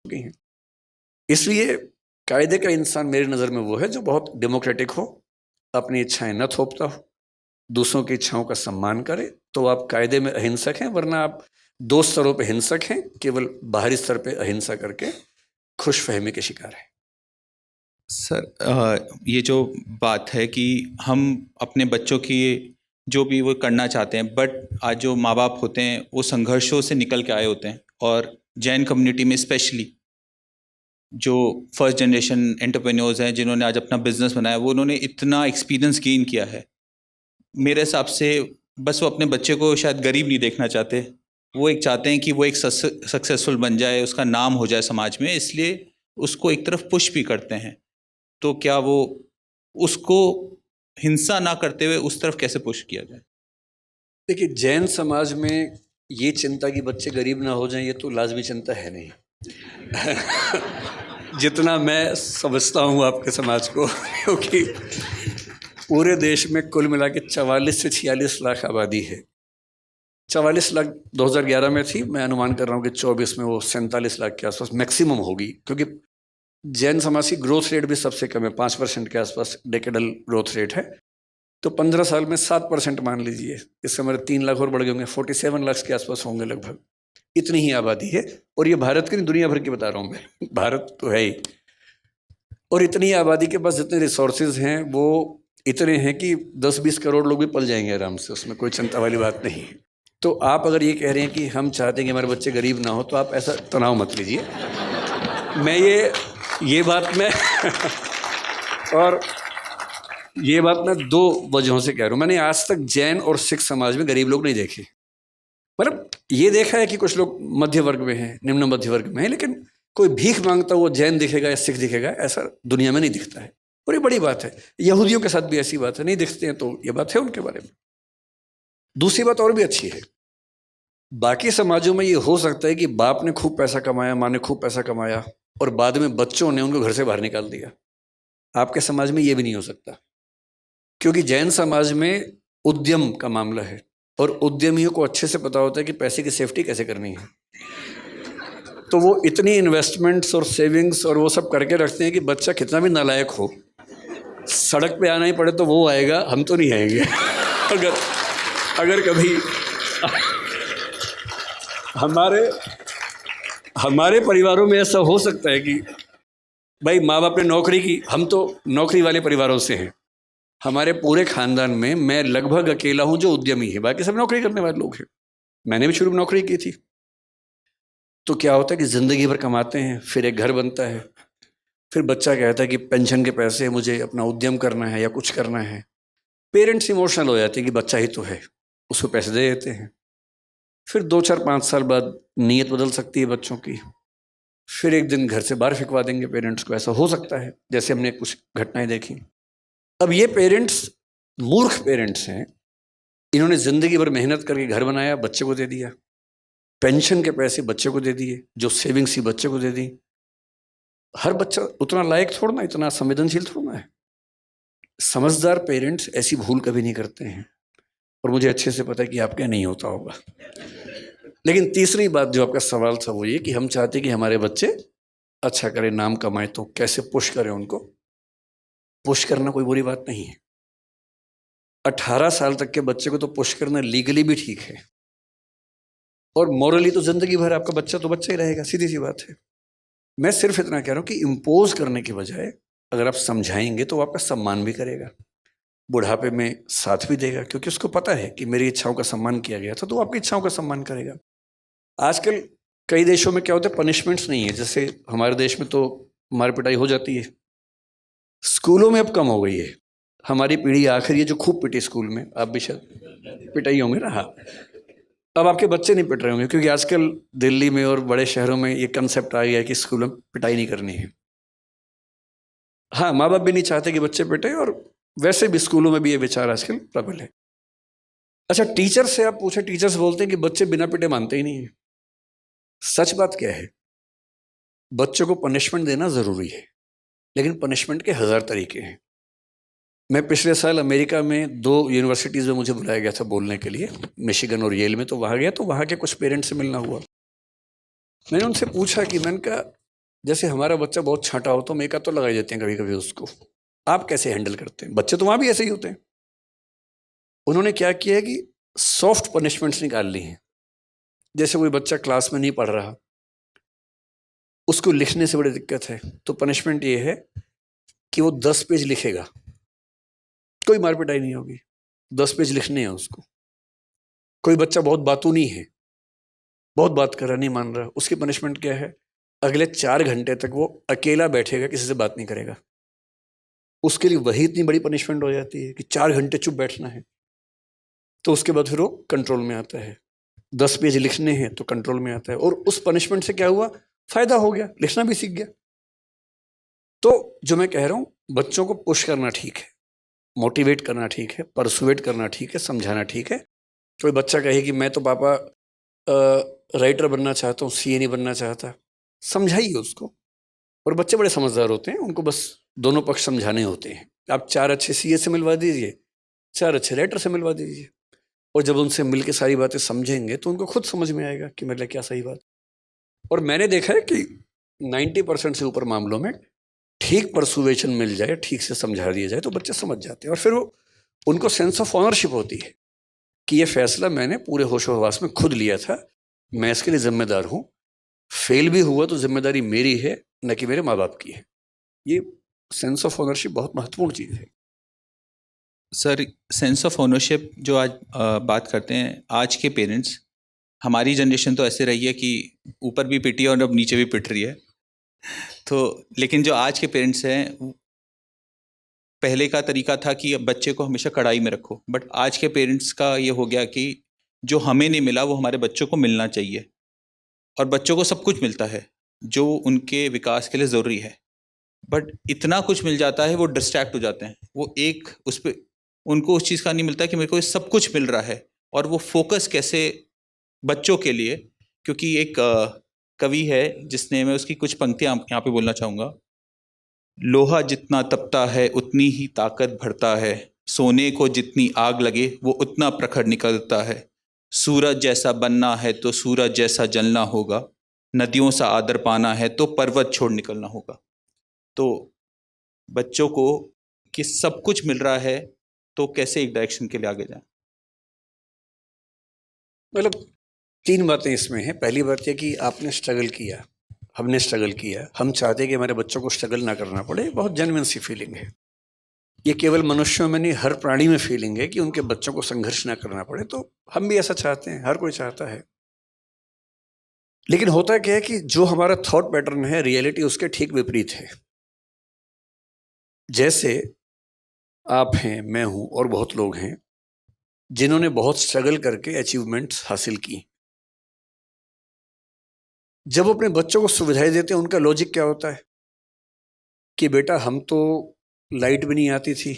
गई हैं। इसलिए कायदे का इंसान मेरी नज़र में वो है जो बहुत डेमोक्रेटिक हो, अपनी इच्छाएं न थोपता हो, दूसरों की इच्छाओं का सम्मान करे, तो आप कायदे में अहिंसक हैं। वरना आप दो स्तरों पे हिंसक हैं, केवल बाहरी स्तर पे अहिंसा करके खुशफहमी के शिकार हैं। सर, ये जो बात है कि हम अपने बच्चों की जो भी वो करना चाहते हैं, बट आज जो माँ बाप होते हैं वो संघर्षों से निकल के आए होते हैं, और जैन कम्युनिटी में स्पेशली जो फर्स्ट जनरेशन एंटरप्रेन्योर्स हैं जिन्होंने आज अपना बिजनेस बनाया, वो उन्होंने इतना एक्सपीरियंस गेन किया है। मेरे हिसाब से बस वो अपने बच्चे को शायद गरीब नहीं देखना चाहते, वो एक चाहते हैं कि वो एक सक्सेसफुल बन जाए, उसका नाम हो जाए समाज में, इसलिए उसको एक तरफ पुश भी करते हैं। तो क्या वो उसको हिंसा ना करते हुए उस तरफ कैसे पुश किया जाए? देखिए, जैन समाज में ये चिंता कि बच्चे गरीब ना हो जाएं, ये तो लाजमी चिंता है नहीं। जितना मैं समझता हूँ आपके समाज को, क्योंकि पूरे देश में कुल मिला के 44 से 46 लाख आबादी है। 44 लाख 2011 में थी, मैं अनुमान कर रहा हूँ कि 24 में वो 47 लाख के आसपास मैक्सिमम होगी, क्योंकि जैन समाज की ग्रोथ रेट भी सबसे कम है, 5% के आसपास डेकेडल ग्रोथ रेट है। तो 15 साल में 7% मान लीजिए, इससे हमारे 3 लाख और बढ़ गए होंगे, 47 लाख के आसपास होंगे लगभग। इतनी ही आबादी है, और ये भारत की नहीं, दुनिया भर की बता रहा हूँ मैं। भारत तो है ही, और इतनी आबादी के पास जितने रिसोर्सेज हैं वो इतने हैं कि 10-20 करोड़ लोग भी पल जाएंगे आराम से, उसमें कोई चिंता वाली बात नहीं है। तो आप अगर ये कह रहे हैं कि हम चाहते हैं कि हमारे बच्चे गरीब ना हो, तो आप ऐसा तनाव मत लीजिए। मैं ये बात मैं और ये बात मैं 2 वजहों से कह रहा हूँ। मैंने आज तक जैन और सिख समाज में गरीब लोग नहीं देखे। मतलब ये देखा है कि कुछ लोग मध्य वर्ग में हैं, निम्न मध्य वर्ग में हैं, लेकिन कोई भीख मांगता हुआ जैन दिखेगा या सिख दिखेगा, ऐसा दुनिया में नहीं दिखता है। और ये बड़ी बात है। यहूदियों के साथ भी ऐसी बात है, नहीं दिखते हैं, तो ये बात है उनके बारे में। दूसरी बात और भी अच्छी है, बाकी समाजों में ये हो सकता है कि बाप ने खूब पैसा कमाया, माँ ने खूब पैसा कमाया, और बाद में बच्चों ने उनको घर से बाहर निकाल दिया। आपके समाज में ये भी नहीं हो सकता, क्योंकि जैन समाज में उद्यम का मामला है, और उद्यमियों को अच्छे से पता होता है कि पैसे की सेफ्टी कैसे करनी है। तो वो इतनी इन्वेस्टमेंट्स और सेविंग्स और वो सब करके रखते हैं कि बच्चा कितना भी नालायक हो, सड़क पे आना ही पड़े तो वो आएगा, हम तो नहीं आएंगे। अगर कभी हमारे परिवारों में ऐसा हो सकता है कि भाई माँ बाप ने नौकरी की, हम तो नौकरी वाले परिवारों से हैं, हमारे पूरे खानदान में मैं लगभग अकेला हूं जो उद्यमी है, बाकी सब नौकरी करने वाले लोग हैं। मैंने भी शुरू में नौकरी की थी। तो क्या होता है कि जिंदगी भर कमाते हैं, फिर एक घर बनता है, फिर बच्चा कहता है कि पेंशन के पैसे मुझे अपना उद्यम करना है या कुछ करना है। पेरेंट्स इमोशनल हो जाते हैं कि बच्चा ही तो है, उसको पैसे दे देते हैं। फिर 2-4-5 साल बाद नीयत बदल सकती है बच्चों की, फिर एक दिन घर से बाहर फिकवा देंगे पेरेंट्स को, ऐसा हो सकता है, जैसे हमने कुछ घटनाएं देखी। अब ये पेरेंट्स मूर्ख पेरेंट्स हैं, इन्होंने जिंदगी भर मेहनत करके घर बनाया, बच्चे को दे दिया, पेंशन के पैसे बच्चे को दे दिए, जो सेविंग्स थी बच्चे को दे दी। हर बच्चा उतना लायक थोड़ा ना, इतना संवेदनशील थोड़ा ना है। समझदार पेरेंट्स ऐसी भूल कभी नहीं करते हैं, और मुझे अच्छे से पता है कि आपके नहीं होता होगा। लेकिन तीसरी बात जो आपका सवाल था वो ये कि हम चाहते कि हमारे बच्चे अच्छा करें, नाम कमाएं, तो कैसे पुश करें उनको। पुश करना कोई बुरी बात नहीं है। 18 साल तक के बच्चे को तो पुश करना लीगली भी ठीक है, और मॉरली तो जिंदगी भर आपका बच्चा तो बच्चा ही रहेगा, सीधी सी बात है। मैं सिर्फ इतना कह रहा हूं कि इम्पोज करने के बजाय अगर आप समझाएंगे तो वो आपका सम्मान भी करेगा, बुढ़ापे में साथ भी देगा, क्योंकि उसको पता है कि मेरी इच्छाओं का सम्मान किया गया था, तो वो आपकी इच्छाओं का सम्मान करेगा। आजकल कई देशों में क्या होता है, पनिशमेंट्स नहीं है। जैसे हमारे देश में तो मार पिटाई हो जाती है, स्कूलों में अब कम हो गई है। हमारी पीढ़ी आखिर ये जो खूब पिटी स्कूल में, आप भी शायद पिटाई होंगे ना। हाँ, अब आपके बच्चे नहीं पिट रहे होंगे, क्योंकि आजकल दिल्ली में और बड़े शहरों में ये कंसेप्ट आ गया है कि स्कूलों में पिटाई नहीं करनी है। हाँ, माँ बाप भी नहीं चाहते कि बच्चे पिटे, और वैसे भी स्कूलों में भी ये विचार आजकल प्रबल है। अच्छा, टीचर से आप पूछे, टीचर्स बोलते हैं कि बच्चे बिना पिटे मानते ही नहीं है। सच बात क्या है, बच्चों को पनिशमेंट देना जरूरी है, लेकिन पनिशमेंट के 1000 तरीके हैं। मैं पिछले साल अमेरिका में 2 यूनिवर्सिटीज़ में मुझे बुलाया गया था बोलने के लिए, मिशिगन और येल में। तो वहाँ गया, तो वहाँ के कुछ पेरेंट्स से मिलना हुआ। मैंने उनसे पूछा कि मैंने कहा जैसे हमारा बच्चा बहुत छांटा हो तो हम एक आध तो लगा ही देते हैं कभी कभी उसको। आप कैसे हैंडल करते हैं? बच्चे तो वहां भी ऐसे ही होते हैं। उन्होंने क्या किया है कि सॉफ्ट पनिशमेंट्स निकाल ली हैं। जैसे कोई बच्चा क्लास में नहीं पढ़ रहा, उसको लिखने से बड़ी दिक्कत है, तो पनिशमेंट ये है कि वो 10 पेज लिखेगा, कोई मार पिटाई नहीं होगी, 10 पेज लिखने हैं उसको। कोई बच्चा बहुत बातूनी है, बहुत बात कर रहा, नहीं मान रहा, उसकी पनिशमेंट क्या है? अगले 4 घंटे तक वो अकेला बैठेगा, किसी से बात नहीं करेगा। उसके लिए वही इतनी बड़ी पनिशमेंट हो जाती है कि 4 घंटे चुप बैठना है। तो उसके बाद फिर वो कंट्रोल में आता है। 10 पेज लिखने हैं तो कंट्रोल में आता है। और उस पनिशमेंट से क्या हुआ? फायदा हो गया, लिखना भी सीख गया। तो जो मैं कह रहा हूं, बच्चों को पुश करना ठीक है, मोटिवेट करना ठीक है, परसुएट करना ठीक है, समझाना ठीक है। कोई बच्चा कहे कि मैं तो पापा राइटर बनना चाहता हूँ, सीए नहीं बनना चाहता, समझाइए उसको। और बच्चे बड़े समझदार होते हैं, उनको बस दोनों पक्ष समझाने होते हैं। आप 4 अच्छे सीए से मिलवा दीजिए, 4 अच्छे राइटर से मिलवा दीजिए, और जब उनसे मिल के सारी बातें समझेंगे तो उनको खुद समझ में आएगा कि मेरे लिए क्या सही बात। और मैंने देखा है कि 90% से ऊपर मामलों में ठीक परसुएशन मिल जाए, ठीक से समझा दिया जाए तो बच्चे समझ जाते हैं। और फिर वो उनको सेंस ऑफ ऑनरशिप होती है कि ये फैसला मैंने पूरे होशो हवास में खुद लिया था, मैं इसके लिए जिम्मेदार हूँ। फेल भी हुआ तो जिम्मेदारी मेरी है, न कि मेरे माँ बाप की है। ये सेंस ऑफ ओनरशिप बहुत महत्वपूर्ण चीज़ है। सर, सेंस ऑफ ओनरशिप जो आज बात करते हैं, आज के पेरेंट्स, हमारी जनरेशन तो ऐसे रही है कि ऊपर भी पिटी है और अब नीचे भी पिट रही है। तो लेकिन जो आज के पेरेंट्स हैं, पहले का तरीका था कि बच्चे को हमेशा कड़ाई में रखो, बट आज के पेरेंट्स का ये हो गया कि जो हमें नहीं मिला वो हमारे बच्चों को मिलना चाहिए। और बच्चों को सब कुछ मिलता है जो उनके विकास के लिए ज़रूरी है, बट इतना कुछ मिल जाता है वो डिस्ट्रैक्ट हो जाते हैं। वो एक उस पर उनको उस चीज़ का नहीं मिलता कि मेरे को ये सब कुछ मिल रहा है, और वो फोकस कैसे बच्चों के लिए। क्योंकि एक कवि है जिसने, मैं उसकी कुछ पंक्तियाँ यहाँ पे बोलना चाहूँगा। लोहा जितना तपता है उतनी ही ताकत भरता है, सोने को जितनी आग लगे वो उतना प्रखर निकलता है, सूरज जैसा बनना है तो सूरज जैसा जलना होगा, नदियों सा आदर पाना है तो पर्वत छोड़ निकलना होगा। तो बच्चों को कि सब कुछ मिल रहा है तो कैसे एक डायरेक्शन के लिए आगे जाएं? मतलब 3 बातें इसमें हैं। पहली बात यह कि आपने स्ट्रगल किया, हमने स्ट्रगल किया, हम चाहते हैं कि हमारे बच्चों को स्ट्रगल ना करना पड़े। बहुत जेन्युइन सी फीलिंग है। ये केवल मनुष्यों में नहीं, हर प्राणी में फीलिंग है कि उनके बच्चों को संघर्ष ना करना पड़े। तो हम भी ऐसा चाहते हैं, हर कोई चाहता है। लेकिन होता क्या है कि जो हमारा थॉट पैटर्न है, रियलिटी उसके ठीक विपरीत है। जैसे आप हैं, मैं हूं, और बहुत लोग हैं जिन्होंने बहुत स्ट्रगल करके अचीवमेंट्स हासिल की। जब अपने बच्चों को सुविधाएं देते हैं, उनका लॉजिक क्या होता है कि बेटा हम तो लाइट भी नहीं आती थी,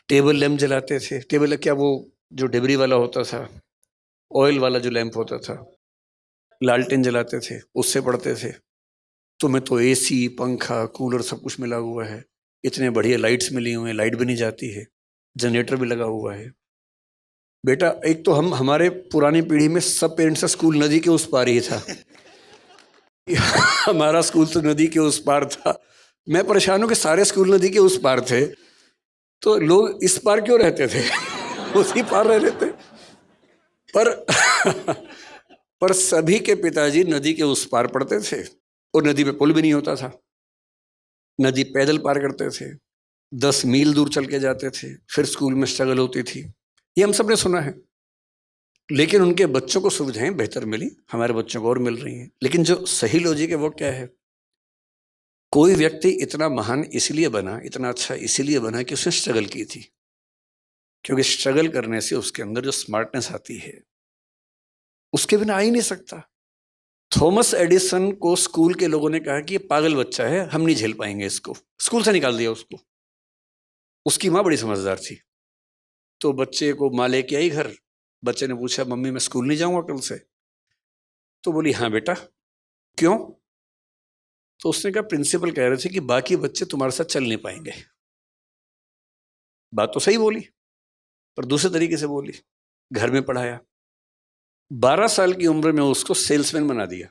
टेबल लैंप जलाते थे। टेबल क्या, वो जो डिबरी वाला होता था, ऑयल वाला जो लैंप होता था, लालटेन जलाते थे, उससे पढ़ते थे। तुम्हें तो एसी, पंखा, कूलर सब कुछ मिला हुआ है, इतने बढ़िया लाइट्स मिली हुई हैं, लाइट भी नहीं जाती है, जनरेटर भी लगा हुआ है। बेटा एक तो हमारे पुरानी पीढ़ी में सब पेरेंट्स का स्कूल नदी के उस पार ही था। हमारा स्कूल तो नदी के उस पार था। मैं परेशान हूं कि सारे स्कूल नदी के उस पार थे, तो लोग इस पार क्यों रहते थे? उसी पार रह रहे थे। पर पर सभी के पिताजी नदी के उस पार पढ़ते थे, और नदी पे पुल भी नहीं होता था। नदी पैदल पार करते थे, 10 मील दूर चल के जाते थे, फिर स्कूल में स्ट्रगल होती थी। ये हम सब ने सुना है। लेकिन उनके बच्चों को सुविधाएं बेहतर मिली, हमारे बच्चों को और मिल रही हैं। लेकिन जो सही लॉजिक है वो क्या है? कोई व्यक्ति इतना महान इसलिए बना, इतना अच्छा इसलिए बना कि उसने स्ट्रगल की थी। क्योंकि स्ट्रगल करने से उसके अंदर जो स्मार्टनेस आती है, उसके बिना आ ही नहीं सकता। थॉमस एडिसन को स्कूल के लोगों ने कहा कि ये पागल बच्चा है, हम नहीं झेल पाएंगे इसको, स्कूल से निकाल दिया उसको। उसकी माँ बड़ी समझदार थी, तो बच्चे को माँ लेके आई घर। बच्चे ने पूछा, मम्मी मैं स्कूल नहीं जाऊंगा कल से? तो बोली, हाँ बेटा, क्यों? तो उसने कहा, प्रिंसिपल कह रहे थे कि बाकी बच्चे तुम्हारे साथ चल नहीं पाएंगे। बात तो सही बोली, पर दूसरे तरीके से बोली। घर में पढ़ाया, 12 साल की उम्र में उसको सेल्समैन बना दिया।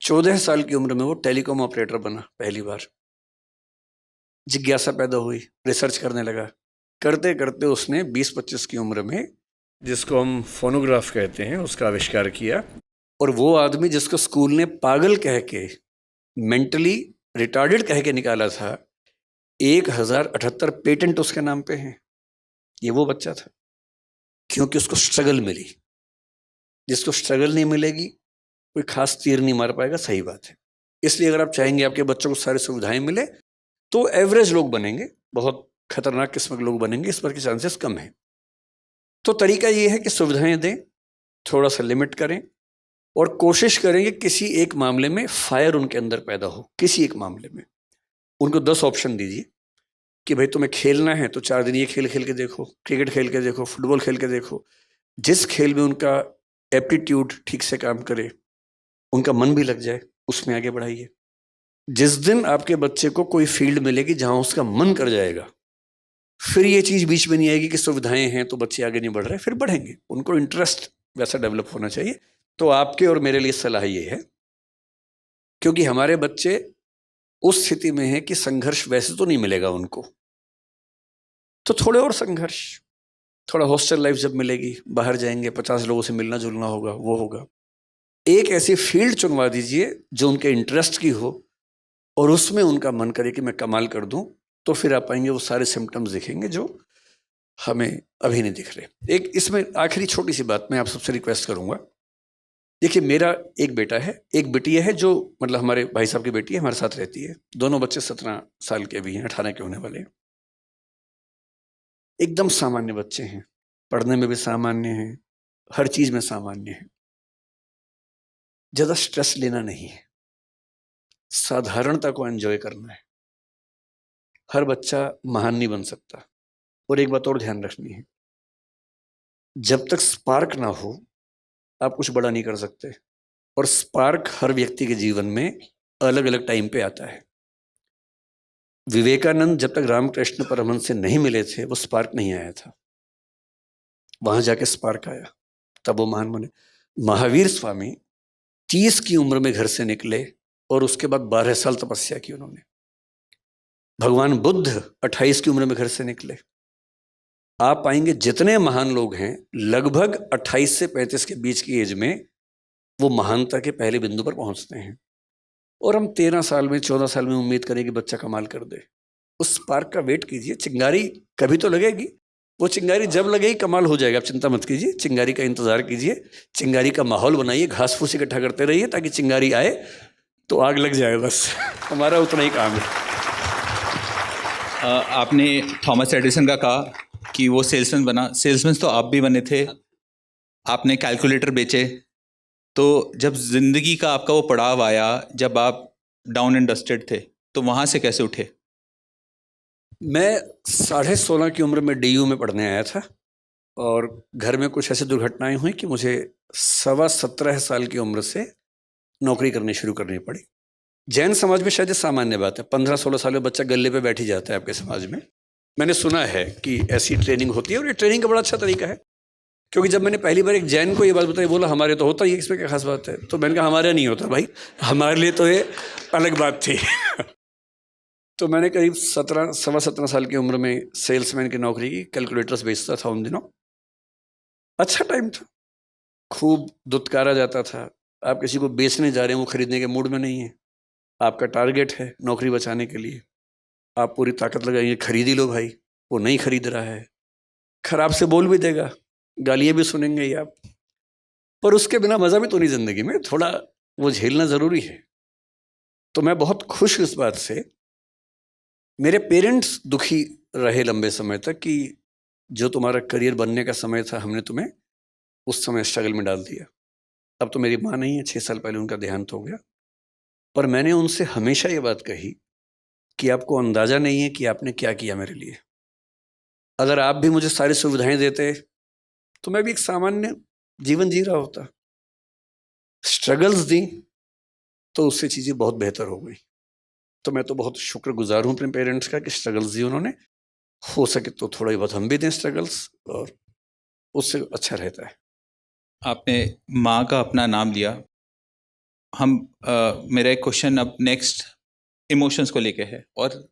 14 साल की उम्र में वो टेलीकॉम ऑपरेटर बना पहली बार। जिज्ञासा पैदा हुई, रिसर्च करने लगा, करते करते उसने 20-25 की उम्र में, जिसको हम फोनोग्राफ कहते हैं, उसका आविष्कार किया। और वो आदमी जिसको स्कूल ने पागल कह के, मेंटली रिटार्डेड कह के निकाला था, 1078 पेटेंट उसके नाम पे हैं। ये वो बच्चा था, क्योंकि उसको स्ट्रगल मिली। जिसको स्ट्रगल नहीं मिलेगी कोई खास तीर नहीं मार पाएगा। सही बात है। इसलिए अगर आप चाहेंगे आपके बच्चों को सारी सुविधाएं मिले तो एवरेज लोग बनेंगे, बहुत खतरनाक किस्म के लोग बनेंगे इस पर के चांसेस कम है। तो तरीका ये है कि सुविधाएं दें, थोड़ा सा लिमिट करें, और कोशिश करें कि किसी एक मामले में फायर उनके अंदर पैदा हो। किसी एक मामले में उनको 10 ऑप्शन दीजिए कि भाई तुम्हें खेलना है तो 4 दिन ये खेल खेल के देखो, क्रिकेट खेल के देखो, फुटबॉल खेल के देखो। जिस खेल में उनका एप्टीट्यूड ठीक से काम करे, उनका मन भी लग जाए, उसमें आगे बढ़ाइए। जिस दिन आपके बच्चे को कोई फील्ड मिलेगी जहां उसका मन कर जाएगा, फिर ये चीज बीच में नहीं आएगी कि सुविधाएं हैं तो बच्चे आगे नहीं बढ़ रहे, फिर बढ़ेंगे। उनको इंटरेस्ट वैसा डेवलप होना चाहिए। तो आपके और मेरे लिए सलाह ये है, क्योंकि हमारे बच्चे उस स्थिति में हैं कि संघर्ष वैसे तो नहीं मिलेगा उनको, तो थोड़े और संघर्ष, थोड़ा हॉस्टल लाइफ जब मिलेगी, बाहर जाएंगे, 50 लोगों से मिलना जुलना होगा, वो होगा। एक ऐसी फील्ड चुनवा दीजिए जो उनके इंटरेस्ट की हो और उसमें उनका मन करे कि मैं कमाल कर दूं, तो फिर आप पाएंगे वो सारे सिम्टम्स दिखेंगे जो हमें अभी नहीं दिख रहे। एक इसमें आखिरी छोटी सी बात मैं आप सबसे रिक्वेस्ट करूंगा। देखिए, मेरा एक बेटा है, एक बिटिया है, जो मतलब हमारे भाई साहब की बेटी है, हमारे साथ रहती है। दोनों बच्चे 17 साल के भी हैं, 18 के होने वाले हैं। एकदम सामान्य बच्चे हैं, पढ़ने में भी सामान्य हैं, हर चीज में सामान्य है। ज्यादा स्ट्रेस लेना नहीं है, साधारणता को एंजॉय करना है। हर बच्चा महान नहीं बन सकता। और एक बात और ध्यान रखनी है, जब तक स्पार्क ना हो आप कुछ बड़ा नहीं कर सकते। और स्पार्क हर व्यक्ति के जीवन में अलग अलग टाइम पे आता है। विवेकानंद जब तक रामकृष्ण परमहंस से नहीं मिले थे, वो स्पार्क नहीं आया था। वहां जाके स्पार्क आया, तब वो महान बने। महावीर स्वामी 30 की उम्र में घर से निकले और उसके बाद 12 साल तपस्या की उन्होंने। भगवान बुद्ध 28 की उम्र में घर से निकले। आप पाएंगे जितने महान लोग हैं, लगभग 28 से 35 के बीच की एज में वो महानता के पहले बिंदु पर पहुंचते हैं। और हम 13 साल में, 14 साल में उम्मीद करें कि बच्चा कमाल कर दे। उस स्पार्क का वेट कीजिए, चिंगारी कभी तो लगेगी। वो चिंगारी जब लगेगी कमाल हो जाएगा, आप चिंता मत कीजिए। चिंगारी का इंतजार कीजिए, चिंगारी का माहौल बनाइए, घास फूस इकट्ठा करते रहिए ताकि चिंगारी आए तो आग लग जाए। बस हमारा उतना ही काम है। आपने थॉमस एडिसन का कहा कि वो सेल्समैन बना। सेल्समैन तो आप भी बने थे, आपने कैलकुलेटर बेचे। तो जब जिंदगी का आपका वो पड़ाव आया, जब आप डाउन एंड डस्टेड थे, तो वहाँ से कैसे उठे? मैं 16.5 की उम्र में DU में पढ़ने आया था और घर में कुछ ऐसी दुर्घटनाएं हुई कि मुझे 17.25 साल की उम्र से नौकरी करनी शुरू करनी पड़ी। जैन समाज में शायद सामान्य बात है, 15-16 साल में बच्चा गले पे बैठ ही जाता है आपके समाज में। मैंने सुना है कि ऐसी ट्रेनिंग होती है और ये ट्रेनिंग का बड़ा अच्छा तरीका है। क्योंकि जब मैंने पहली बार एक जैन को ये बात बताई, बोला हमारे तो होता ही है, इसमें क्या खास बात है। तो मैंने कहा हमारे नहीं होता भाई, हमारे लिए तो ये अलग बात थी। तो मैंने करीब 17 साल की उम्र में सेल्समैन की नौकरी की, कैलकुलेटर्स बेचता था उन दिनों। अच्छा टाइम था, खूब दुत्कारा जाता था। आप किसी को बेचने जा रहे हैं, वो खरीदने के मूड में नहीं है, आपका टारगेट है नौकरी बचाने के लिए, आप पूरी ताकत लगाइए, खरीद ही लो भाई। वो नहीं खरीद रहा है, खराब से बोल भी देगा, गालियाँ भी सुनेंगे ही आप, पर उसके बिना मज़ा भी तो नहीं ज़िंदगी में, थोड़ा वो झेलना ज़रूरी है। तो मैं बहुत खुश इस बात से, मेरे पेरेंट्स दुखी रहे लंबे समय तक कि जो तुम्हारा करियर बनने का समय था, हमने तुम्हें उस समय स्ट्रगल में डाल दिया। अब तो मेरी माँ नहीं है, 6 साल पहले उनका देहांत हो गया। पर मैंने उनसे हमेशा ये बात कही कि आपको अंदाज़ा नहीं है कि आपने क्या किया मेरे लिए। अगर आप भी मुझे सारी सुविधाएं देते तो मैं भी एक सामान्य जीवन जी रहा होता। स्ट्रगल्स दी तो उससे चीज़ें बहुत बेहतर हो गई। तो मैं तो बहुत शुक्रगुजार हूँ अपने पेरेंट्स का कि स्ट्रगल्स दी उन्होंने। हो सके तो थोड़ा ही बहुत हम भी दें स्ट्रगल्स, और उससे अच्छा रहता है। आपने माँ का अपना नाम लिया, मेरा एक क्वेश्चन अब नेक्स्ट इमोशंस को लेके है, और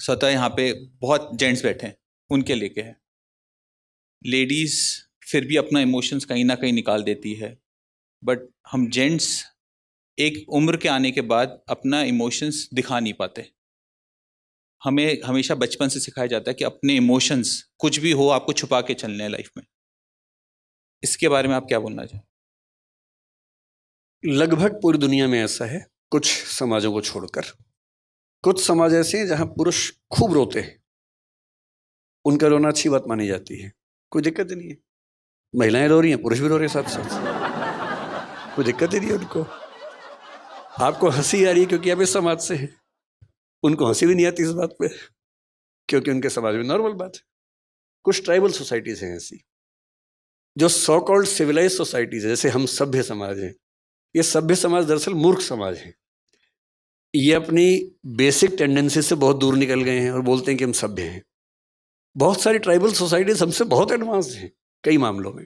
स्वतः यहाँ पे बहुत जेंट्स बैठे हैं उनके लेके है। लेडीज़ फिर भी अपना इमोशंस कहीं ना कहीं निकाल देती है, बट हम जेंट्स एक उम्र के आने के बाद अपना इमोशंस दिखा नहीं पाते। हमें हमेशा बचपन से सिखाया जाता है कि अपने इमोशंस कुछ भी हो आपको छुपा के चलने हैं लाइफ में। इसके बारे में आप क्या बोलना चाहें? लगभग पूरी दुनिया में ऐसा है, कुछ समाजों को छोड़कर। कुछ समाज ऐसे हैं जहां पुरुष खूब रोते हैं, उनका रोना अच्छी बात मानी जाती है, कोई दिक्कत ही नहीं है। महिलाएं रो रही हैं, पुरुष भी रो रहे हैं साथ साथ, कोई दिक्कत ही नहीं है उनको। आपको हंसी आ रही है क्योंकि आप इस समाज से हैं, उनको हंसी भी नहीं आती इस बात पे क्योंकि उनके समाज में नॉर्मल बात है। कुछ ट्राइबल सोसाइटीज हैं ऐसी, जो सो कॉल्ड सिविलाइज सोसाइटीज है, जैसे हम सभ्य समाज हैं। ये सभ्य समाज दरअसल मूर्ख समाज है। ये अपनी बेसिक टेंडेंसी से बहुत दूर निकल गए हैं और बोलते हैं कि हम सभ्य हैं। बहुत सारी ट्राइबल सोसाइटीज हमसे बहुत एडवांस हैं कई मामलों में।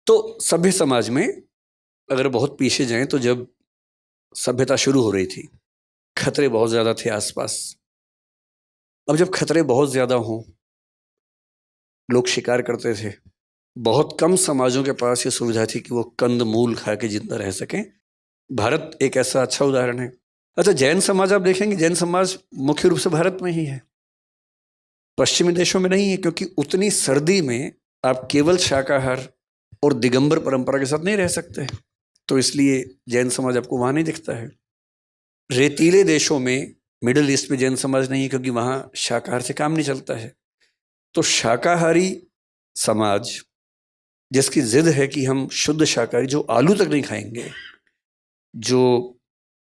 तो सभ्य समाज में अगर बहुत पीछे जाएं तो जब सभ्यता शुरू हो रही थी, खतरे बहुत ज़्यादा थे आसपास। अब जब खतरे बहुत ज़्यादा हों, लोग शिकार करते थे। बहुत कम समाजों के पास ये सुविधा थी कि वो कंद मूल खा के जिंदा रह सकें। भारत एक ऐसा अच्छा उदाहरण है। अच्छा, जैन समाज आप देखेंगे, जैन समाज मुख्य रूप से भारत में ही है, पश्चिमी देशों में नहीं है, क्योंकि उतनी सर्दी में आप केवल शाकाहार और दिगंबर परंपरा के साथ नहीं रह सकते, तो इसलिए जैन समाज आपको वहाँ नहीं दिखता है। रेतीले देशों में, मिडिल ईस्ट में जैन समाज नहीं है क्योंकि वहाँ शाकाहार से काम नहीं चलता है। तो शाकाहारी समाज जिसकी जिद है कि हम शुद्ध शाकाहारी, जो आलू तक नहीं खाएंगे, जो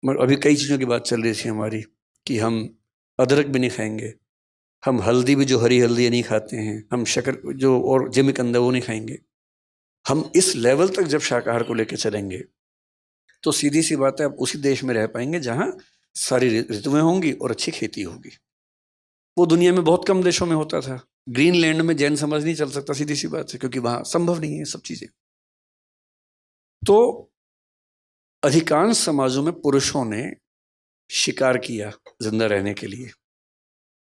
अभी कई चीज़ों की बात चल रही थी हमारी कि हम अदरक भी नहीं खाएंगे, हम हल्दी भी, जो हरी हल्दी नहीं खाते हैं, हम शक्कर जो और जिमीकंद वो नहीं खाएंगे। हम इस लेवल तक जब शाकाहार को लेकर चलेंगे तो सीधी सी बात है, आप उसी देश में रह पाएंगे जहाँ सारी ऋतुएं होंगी और अच्छी खेती होगी। वो दुनिया में बहुत कम देशों में होता था। ग्रीनलैंड में जैन समाज नहीं चल सकता, सीधी सी बात है, क्योंकि वहाँ संभव नहीं है सब चीज़ें। तो अधिकांश समाजों में पुरुषों ने शिकार किया जिंदा रहने के लिए।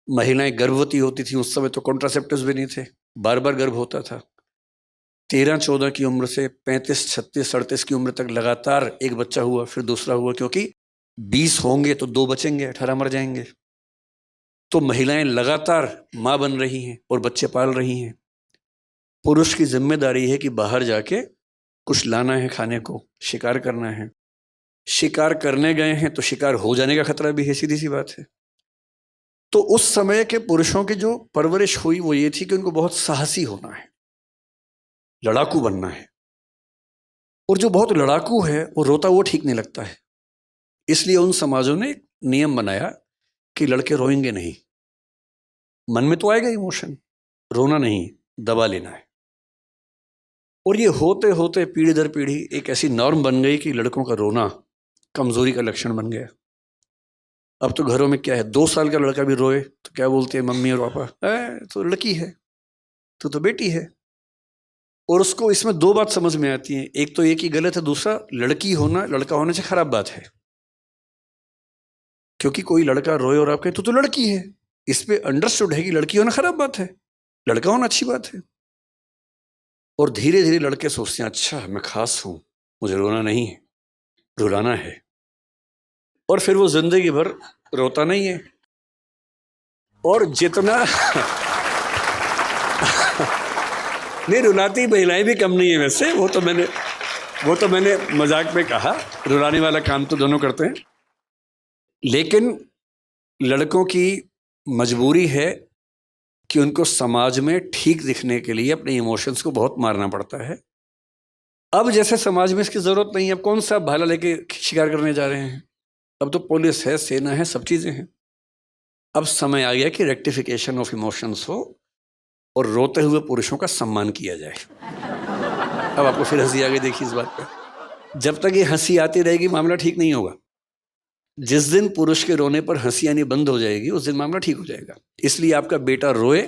महिलाएं गर्भवती होती थी, उस समय तो कॉन्ट्रासेप्टिव्स भी नहीं थे, बार बार गर्भ होता था। 13-14 की उम्र से 35, 36, 38 की उम्र तक लगातार एक बच्चा हुआ, फिर दूसरा हुआ, क्योंकि 20 होंगे तो 2 बचेंगे, 18 मर जाएंगे। तो महिलाएं लगातार माँ बन रही हैं और बच्चे पाल रही हैं। पुरुष की जिम्मेदारी है कि बाहर जाके कुछ लाना है खाने को, शिकार करना है। शिकार करने गए हैं तो शिकार हो जाने का खतरा भी है, सीधी सी बात है। तो उस समय के पुरुषों की जो परवरिश हुई वो ये थी कि उनको बहुत साहसी होना है, लड़ाकू बनना है। और जो बहुत लड़ाकू है वो रोता वो ठीक नहीं लगता है। इसलिए उन समाजों ने एक नियम बनाया कि लड़के रोएंगे नहीं। मन में तो आएगा इमोशन, रोना नहीं, दबा लेना है। और ये होते होते पीढ़ी दर पीढ़ी एक ऐसी नॉर्म बन गई कि लड़कों का रोना कमजोरी का लक्षण बन गया। अब तो घरों में क्या है, 2 साल का लड़का भी रोए तो क्या बोलते हैं मम्मी और पापा, तो लड़की है, तो बेटी है। और उसको इसमें 2 बात समझ में आती है, एक तो ये कि गलत है, दूसरा लड़की होना लड़का होने से खराब बात है। क्योंकि कोई लड़का रोए और आप कहें तो लड़की है, इस पे अंडरस्टूड है कि लड़की होना खराब बात है, लड़का होना अच्छी बात है। और धीरे धीरे लड़के सोचते हैं, अच्छा मैं खास हूं, मुझे रोना नहीं है, रुलाना है। और फिर वो जिंदगी भर रोता नहीं है। और जितना नहीं, रुलाती महिलाएं भी कम नहीं है वैसे, वो तो मैंने मजाक में कहा, रुलाने वाला काम तो दोनों करते हैं। लेकिन लड़कों की मजबूरी है कि उनको समाज में ठीक दिखने के लिए अपने इमोशंस को बहुत मारना पड़ता है। अब जैसे समाज में इसकी जरूरत नहीं है, अब कौन सा भाला लेके शिकार करने जा रहे हैं, अब तो पुलिस है, सेना है, सब चीजें हैं। अब समय आ गया कि रेक्टिफिकेशन ऑफ इमोशंस हो और रोते हुए पुरुषों का सम्मान किया जाए। अब आपको फिर हंसी आ गई, देखिए इस बात पर। जब तक ये हंसी आती रहेगी मामला ठीक नहीं होगा। जिस दिन पुरुष के रोने पर हंसी आनी बंद हो जाएगी उस दिन मामला ठीक हो जाएगा। इसलिए आपका बेटा रोए,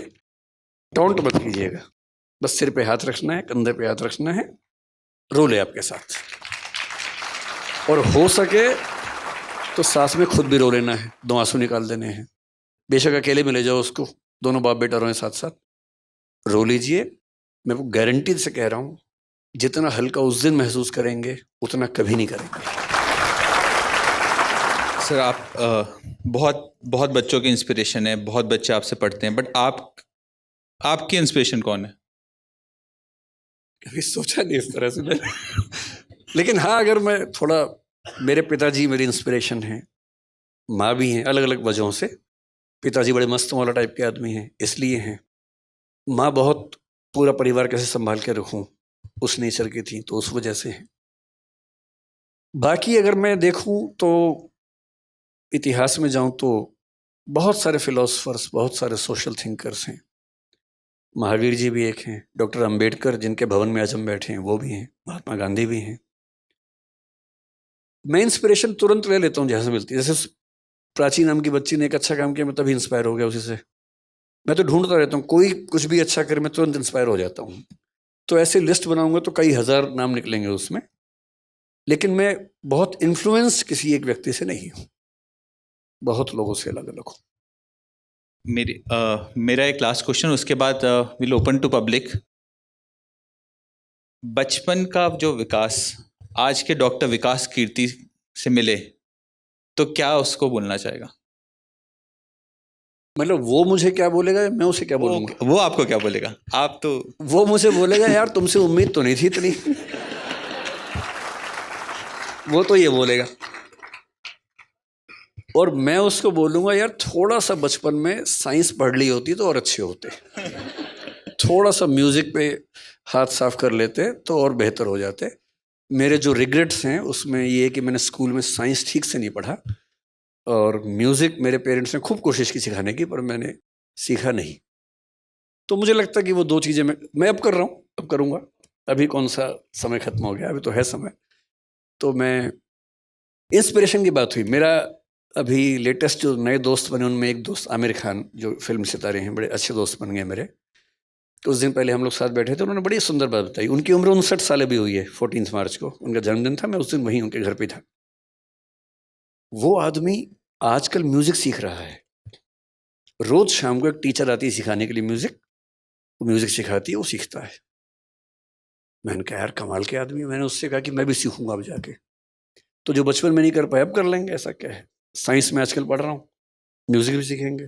टोंट मत कीजिएगा, बस सिर पे हाथ रखना है, कंधे पे हाथ रखना है, रो ले आपके साथ। और हो सके तो साथ में खुद भी रो लेना है, 2 आंसू निकाल देने हैं। बेशक अकेले में ले जाओ उसको, दोनों बाप बेटा रोएं साथ साथ, रो लीजिए। मैं वो गारंटी से कह रहा हूँ, जितना हल्का उस दिन महसूस करेंगे उतना कभी नहीं करेंगे। सर आप बहुत बहुत बच्चों की इंस्पिरेशन है, बहुत बच्चे आपसे पढ़ते हैं, बट आपकी इंस्पिरेशन कौन है? कभी सोचा नहीं इस तरह से मैंने। लेकिन हाँ, अगर मैं थोड़ा, मेरे पिताजी मेरी इंस्पिरेशन हैं, माँ भी हैं, अलग अलग वजहों से। पिताजी बड़े मस्त मौला टाइप के आदमी हैं, इसलिए हैं। माँ बहुत पूरा परिवार कैसे संभाल के रखूं उस नेचर की थी, तो उस वजह से है। बाकी अगर मैं देखूं तो इतिहास में जाऊं तो बहुत सारे फिलोसफर्स, बहुत सारे सोशल थिंकर्स हैं। महावीर जी भी एक हैं, डॉक्टर अंबेडकर जिनके भवन में आज हम बैठे हैं वो भी हैं, महात्मा गांधी भी हैं। मैं इंस्पिरेशन तुरंत ले लेता हूँ जैसे मिलती है। जैसे प्राची नाम की बच्ची ने एक अच्छा काम किया, मैं तभी इंस्पायर हो गया उसी से। मैं तो ढूंढता रहता हूँ, कोई कुछ भी अच्छा करे मैं तुरंत इंस्पायर हो जाता हूँ। तो ऐसे लिस्ट बनाऊंगा तो कई हजार नाम निकलेंगे उसमें, लेकिन मैं बहुत इन्फ्लुएंस किसी एक व्यक्ति से नहीं हूँ, बहुत लोगों से अलग अलग हूँ। मेरा एक लास्ट क्वेश्चन, उसके बाद विल ओपन टू पब्लिक। बचपन का जो विकास आज के डॉक्टर विकास कीर्ति से मिले तो क्या उसको बोलना चाहेगा? मतलब वो मुझे क्या बोलेगा, मैं उसे क्या बोलूंगा? वो आपको क्या बोलेगा? आप तो वो मुझे बोलेगा यार तुमसे उम्मीद तो नहीं थी इतनी। वो तो ये बोलेगा, और मैं उसको बोलूंगा यार थोड़ा सा बचपन में साइंस पढ़ ली होती तो और अच्छे होते, थोड़ा सा म्यूजिक पे हाथ साफ कर लेते तो और बेहतर हो जाते। मेरे जो रिग्रेट्स हैं उसमें ये है कि मैंने स्कूल में साइंस ठीक से नहीं पढ़ा, और म्यूजिक मेरे पेरेंट्स ने खूब कोशिश की सिखाने की, पर मैंने सीखा नहीं। तो मुझे लगता है कि वो 2 चीज़ें मैं अब कर रहा हूँ, अब करूँगा। अभी कौन सा समय खत्म हो गया, अभी तो है समय। तो मैं, इंस्पिरेशन की बात हुई, मेरा अभी लेटेस्ट जो नए दोस्त बने उनमें एक दोस्त आमिर खान, जो फिल्म सितारे हैं, बड़े अच्छे दोस्त बन गए मेरे। तो उस दिन पहले हम लोग साथ बैठे थे, उन्होंने बड़ी सुंदर बात बताई। उनकी उम्र 59 साल अभी हुई है, 14 मार्च को उनका जन्मदिन था, मैं उस दिन वहीं उनके घर पे था। वो आदमी आजकल म्यूजिक सीख रहा है, रोज शाम को एक टीचर आती है सिखाने के लिए म्यूजिक, वो म्यूजिक सिखाती है, वो सीखता है। मैंने कहा यार कमाल के आदमी है। मैंने उससे कहा कि मैं भी सीखूंगा अब जाके। तो जो बचपन में नहीं कर पाए अब कर लेंगे, ऐसा क्या है। साइंस में आजकल पढ़ रहा हूँ, म्यूजिक भी सीखेंगे।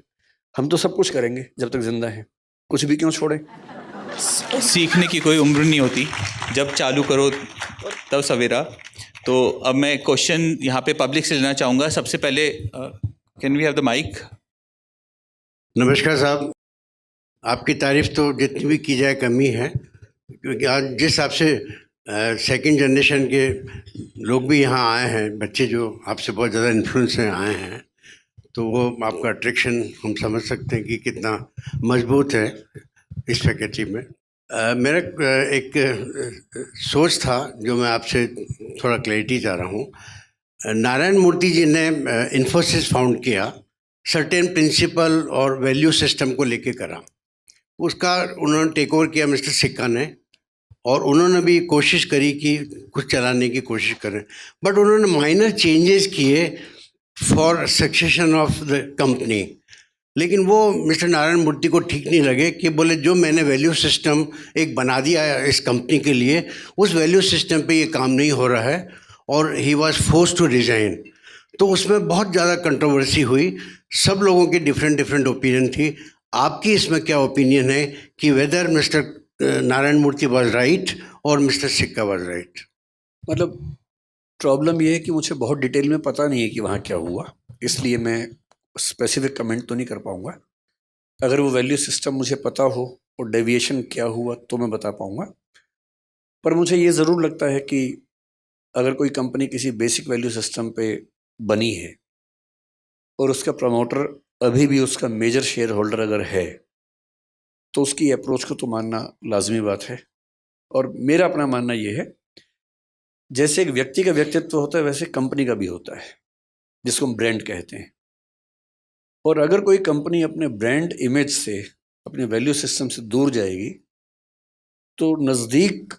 हम तो सब कुछ करेंगे जब तक जिंदा है, कुछ भी क्यों छोड़े। सीखने की कोई उम्र नहीं होती, जब चालू करो तब सवेरा। तो अब मैं क्वेश्चन यहाँ पे पब्लिक से लेना चाहूँगा। सबसे पहले can we have the mic? नमस्कार साहब, आपकी तारीफ तो जितनी भी की जाए कमी है, क्योंकि आज जिस हिसाब से सेकंड जनरेशन के लोग भी यहाँ आए हैं, बच्चे जो आपसे बहुत ज़्यादा इन्फ्लुएंस से आए हैं, तो वो आपका अट्रैक्शन हम समझ सकते हैं कि कितना मजबूत है इस फैकल्टी में। मेरा एक सोच था जो मैं आपसे थोड़ा क्लैरिटी चाह रहा हूँ। नारायण मूर्ति जी ने इन्फोसिस फाउंड किया, सर्टेन प्रिंसिपल और वैल्यू सिस्टम को लेके करा। उसका उन्होंने टेक ओवर किया मिस्टर सिक्का ने, और उन्होंने भी कोशिश करी कि कुछ चलाने की कोशिश करें, बट उन्होंने माइनर चेंजेस किए for succession of the company. लेकिन वो मिस्टर नारायण मूर्ति को ठीक नहीं लगे कि बोले जो मैंने वैल्यू सिस्टम एक बना दिया है इस कंपनी के लिए, उस वैल्यू सिस्टम पे ये काम नहीं हो रहा है, और he was forced to resign. तो उसमें बहुत ज़्यादा कंट्रोवर्सी हुई, सब लोगों की डिफरेंट ओपिनियन थी। आपकी इसमें क्या ओपिनियन है कि whether mister Narayana Murthy was right और मिस्टर सिक्का वॉज राइट? मतलब प्रॉब्लम ये है कि मुझे बहुत डिटेल में पता नहीं है कि वहाँ क्या हुआ, इसलिए मैं स्पेसिफिक कमेंट तो नहीं कर पाऊँगा। अगर वो वैल्यू सिस्टम मुझे पता हो और डेविएशन क्या हुआ तो मैं बता पाऊँगा। पर मुझे ये ज़रूर लगता है कि अगर कोई कंपनी किसी बेसिक वैल्यू सिस्टम पे बनी है और उसका प्रमोटर अभी भी उसका मेजर शेयर होल्डर अगर है, तो उसकी अप्रोच को तो मानना लाजमी बात है। और मेरा अपना मानना ये है, जैसे एक व्यक्ति का व्यक्तित्व होता है वैसे कंपनी का भी होता है, जिसको हम ब्रांड कहते हैं। और अगर कोई कंपनी अपने ब्रांड इमेज से, अपने वैल्यू सिस्टम से दूर जाएगी, तो नज़दीक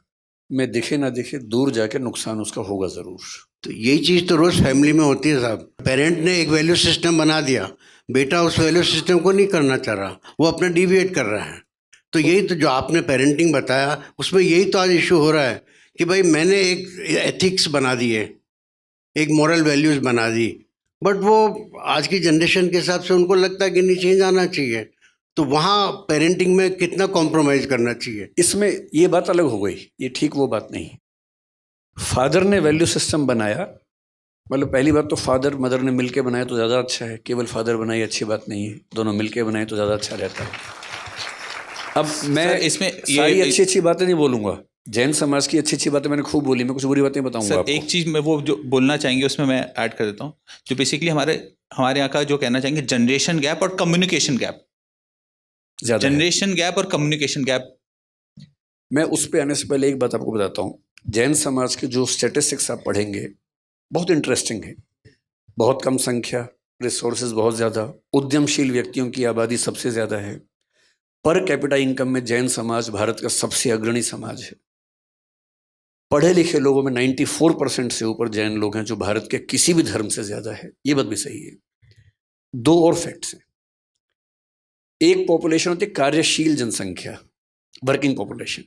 में दिखे ना दिखे दूर जाके नुकसान उसका होगा ज़रूर। तो यही चीज़ तो रोज़ फैमिली में होती है साहब। पेरेंट ने एक वैल्यू सिस्टम बना दिया, बेटा उस वैल्यू सिस्टम को नहीं करना चाह रहा, वो अपना डिविएट कर रहा है। तो यही तो जो आपने पेरेंटिंग बताया उसमें यही तो आज इशू हो रहा है कि भाई मैंने एक एथिक्स बना दिए, एक मॉरल वैल्यूज़ बना दी, बट वो आज की जनरेशन के हिसाब से उनको लगता है कि नहीं चेंज आना चाहिए। तो वहाँ पेरेंटिंग में कितना कॉम्प्रोमाइज़ करना चाहिए? इसमें ये बात अलग हो गई, ये ठीक वो बात नहीं। फादर ने वैल्यू सिस्टम बनाया, मतलब पहली बात तो फादर मदर ने मिलके बनाया तो ज़्यादा अच्छा है, केवल फादर बनाई अच्छी बात नहीं है, दोनों मिलके बनाए तो ज़्यादा अच्छा रहता है। अब मैं सर, इसमें सारी अच्छी अच्छी बातें नहीं बोलूँगा, जैन समाज की अच्छी अच्छी बातें मैंने खूब बोली, मैं कुछ बुरी बातें बताऊँगा सर, आपको। एक चीज़ मैं वो जो बोलना चाहेंगे उसमें मैं ऐड कर देता हूँ, जो बेसिकली हमारे यहाँ का जो कहना चाहेंगे जनरेशन गैप और कम्युनिकेशन गैप, ज़्यादा है। जनरेशन गैप और कम्युनिकेशन गैप। मैं उस पे आने से पहले एक बात आपको बताता हूँ। जैन समाज के जो स्टैटिस्टिक्स आप पढ़ेंगे बहुत इंटरेस्टिंग है। बहुत कम संख्या, रिसोर्सेज बहुत ज़्यादा, उद्यमशील व्यक्तियों की आबादी सबसे ज़्यादा है। पर कैपिटा इनकम में जैन समाज भारत का सबसे अग्रणी समाज है। पढ़े लिखे लोगों में 94% से ऊपर जैन लोग हैं, जो भारत के किसी भी धर्म से ज़्यादा है। ये बात भी सही है। दो और फैक्ट्स हैं। एक पॉपुलेशन होती है कार्यशील जनसंख्या, वर्किंग पॉपुलेशन।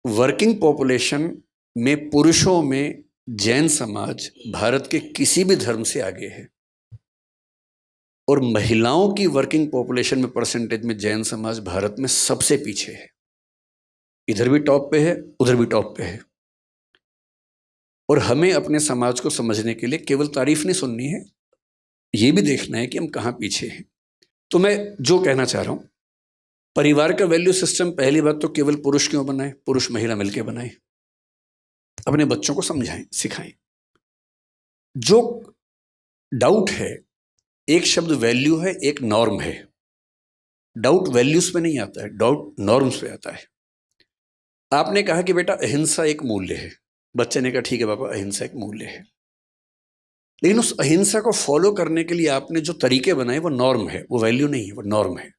वर्किंग पॉपुलेशन में पुरुषों में जैन समाज भारत के किसी भी धर्म से आगे है, और महिलाओं की वर्किंग पॉपुलेशन में परसेंटेज में जैन समाज भारत में सबसे पीछे है। इधर भी टॉप पे है, उधर भी टॉप पे है। और हमें अपने समाज को समझने के लिए केवल तारीफ नहीं सुननी है, ये भी देखना है कि हम कहाँ पीछे हैं। तो मैं जो कहना चाह रहा हूँ, परिवार का वैल्यू सिस्टम पहली बात तो केवल पुरुष क्यों बनाए, पुरुष महिला मिलकर बनाए, अपने बच्चों को समझाएं, सिखाएं। जो डाउट है, एक शब्द वैल्यू है, एक नॉर्म है। डाउट वैल्यूज पे नहीं आता है, डाउट नॉर्म्स पे आता है। आपने कहा कि बेटा अहिंसा एक मूल्य है, बच्चे ने कहा ठीक है पापा अहिंसा एक मूल्य है, लेकिन उस अहिंसा को फॉलो करने के लिए आपने जो तरीके बनाए वो नॉर्म है, वो वैल्यू नहीं है, वो नॉर्म है।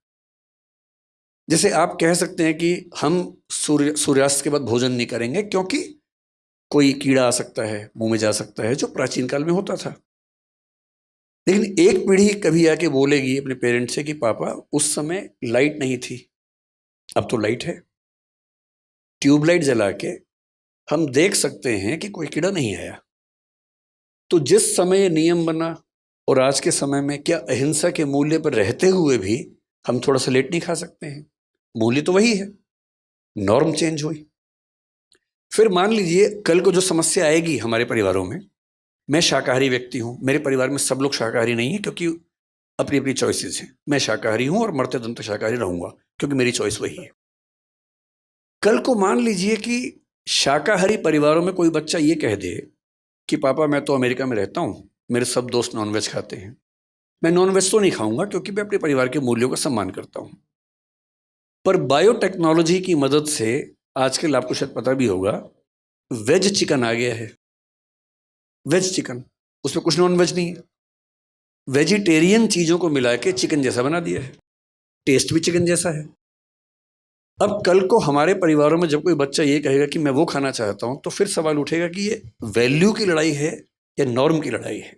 जैसे आप कह सकते हैं कि हम सूर्यास्त के बाद भोजन नहीं करेंगे क्योंकि कोई कीड़ा आ सकता है, मुंह में जा सकता है, जो प्राचीन काल में होता था। लेकिन एक पीढ़ी कभी आके बोलेगी अपने पेरेंट्स से कि पापा उस समय लाइट नहीं थी, अब तो लाइट है, ट्यूबलाइट जला के हम देख सकते हैं कि कोई कीड़ा नहीं आया। तो जिस समय ये नियम बना और आज के समय में, क्या अहिंसा के मूल्य पर रहते हुए भी हम थोड़ा सा लेट नहीं खा सकते हैं? मूल्य तो वही है, नॉर्म चेंज हुई। फिर मान लीजिए कल को जो समस्या आएगी हमारे परिवारों में, मैं शाकाहारी व्यक्ति हूँ, मेरे परिवार में सब लोग शाकाहारी नहीं है क्योंकि अपनी अपनी चॉइसेस हैं। मैं शाकाहारी हूँ और मरते दम तक शाकाहारी रहूँगा क्योंकि मेरी चॉइस वही है। कल को मान लीजिए कि शाकाहारी परिवारों में कोई बच्चा ये कह दे कि पापा मैं तो अमेरिका में रहता हूँ, मेरे सब दोस्त नॉनवेज खाते हैं, मैं नॉनवेज तो नहीं खाऊंगा क्योंकि मैं अपने परिवार के मूल्यों का सम्मान करता हूँ। पर बायोटेक्नोलॉजी की मदद से आजकल आपको शायद पता भी होगा, वेज चिकन आ गया है। वेज चिकन, उसमें कुछ नॉन वेज नहीं है, वेजिटेरियन चीज़ों को मिला के चिकन जैसा बना दिया है, टेस्ट भी चिकन जैसा है। अब कल को हमारे परिवारों में जब कोई बच्चा ये कहेगा कि मैं वो खाना चाहता हूँ, तो फिर सवाल उठेगा कि ये वैल्यू की लड़ाई है या नॉर्म की लड़ाई है।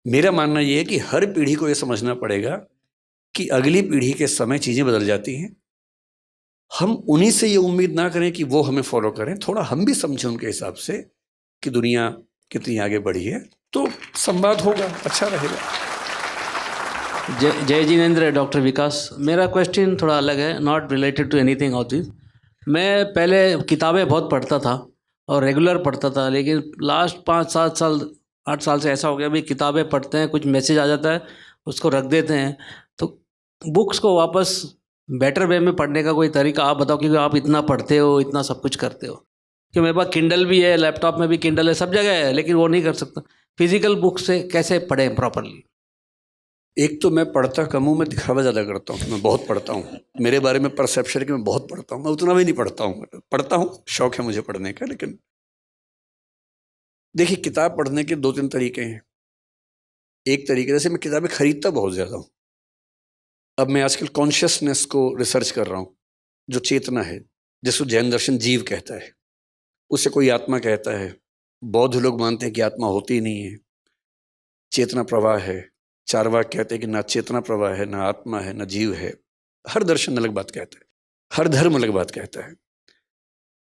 मेरा मानना ये है कि हर पीढ़ी को ये समझना पड़ेगा कि अगली पीढ़ी के समय चीज़ें बदल जाती हैं। हम उन्हीं से ये उम्मीद ना करें कि वो हमें फॉलो करें, थोड़ा हम भी समझें उनके हिसाब से कि दुनिया कितनी आगे बढ़ी है, तो संवाद होगा, अच्छा रहेगा। जय जिनेंद्र, डॉक्टर विकास। मेरा क्वेश्चन थोड़ा अलग है, not related to anything of this. मैं पहले किताबें बहुत पढ़ता था और रेगुलर पढ़ता था, लेकिन लास्ट 5-7 साल 8 साल से ऐसा हो गया, भाई किताबें पढ़ते हैं, कुछ मैसेज आ जाता है, उसको रख देते हैं। तो बुक्स को वापस बेटर वे में पढ़ने का कोई तरीका आप बताओ, क्योंकि आप इतना पढ़ते हो, इतना सब कुछ करते हो। कि मेरे पास किंडल भी है, लैपटॉप में भी किंडल है, सब जगह है, लेकिन वो नहीं कर सकता। फिजिकल बुक से कैसे पढ़ें प्रॉपरली? एक तो मैं पढ़ता कम हूँ, मैं दिखावा ज़्यादा करता हूँ। मैं बहुत पढ़ता हूँ, मेरे बारे में परसेप्शन है कि मैं बहुत पढ़ता हूँ। मैं उतना भी नहीं पढ़ता हूँ, शौक है मुझे पढ़ने का। लेकिन देखिए, किताब पढ़ने के 2-3 तरीके हैं। एक तरीके, जैसे मैं किताबें खरीदता बहुत ज़्यादा हूँ। अब मैं आजकल कॉन्शियसनेस को रिसर्च कर रहा हूँ, जो चेतना है, जिसको जैन दर्शन जीव कहता है, उसे कोई आत्मा कहता है, बौद्ध लोग मानते हैं कि आत्मा होती ही नहीं है, चेतना प्रवाह है। चारवाक कहते हैं कि ना चेतना प्रवाह है, ना आत्मा है, ना जीव है। हर दर्शन अलग बात कहता है, हर धर्म अलग बात कहता है।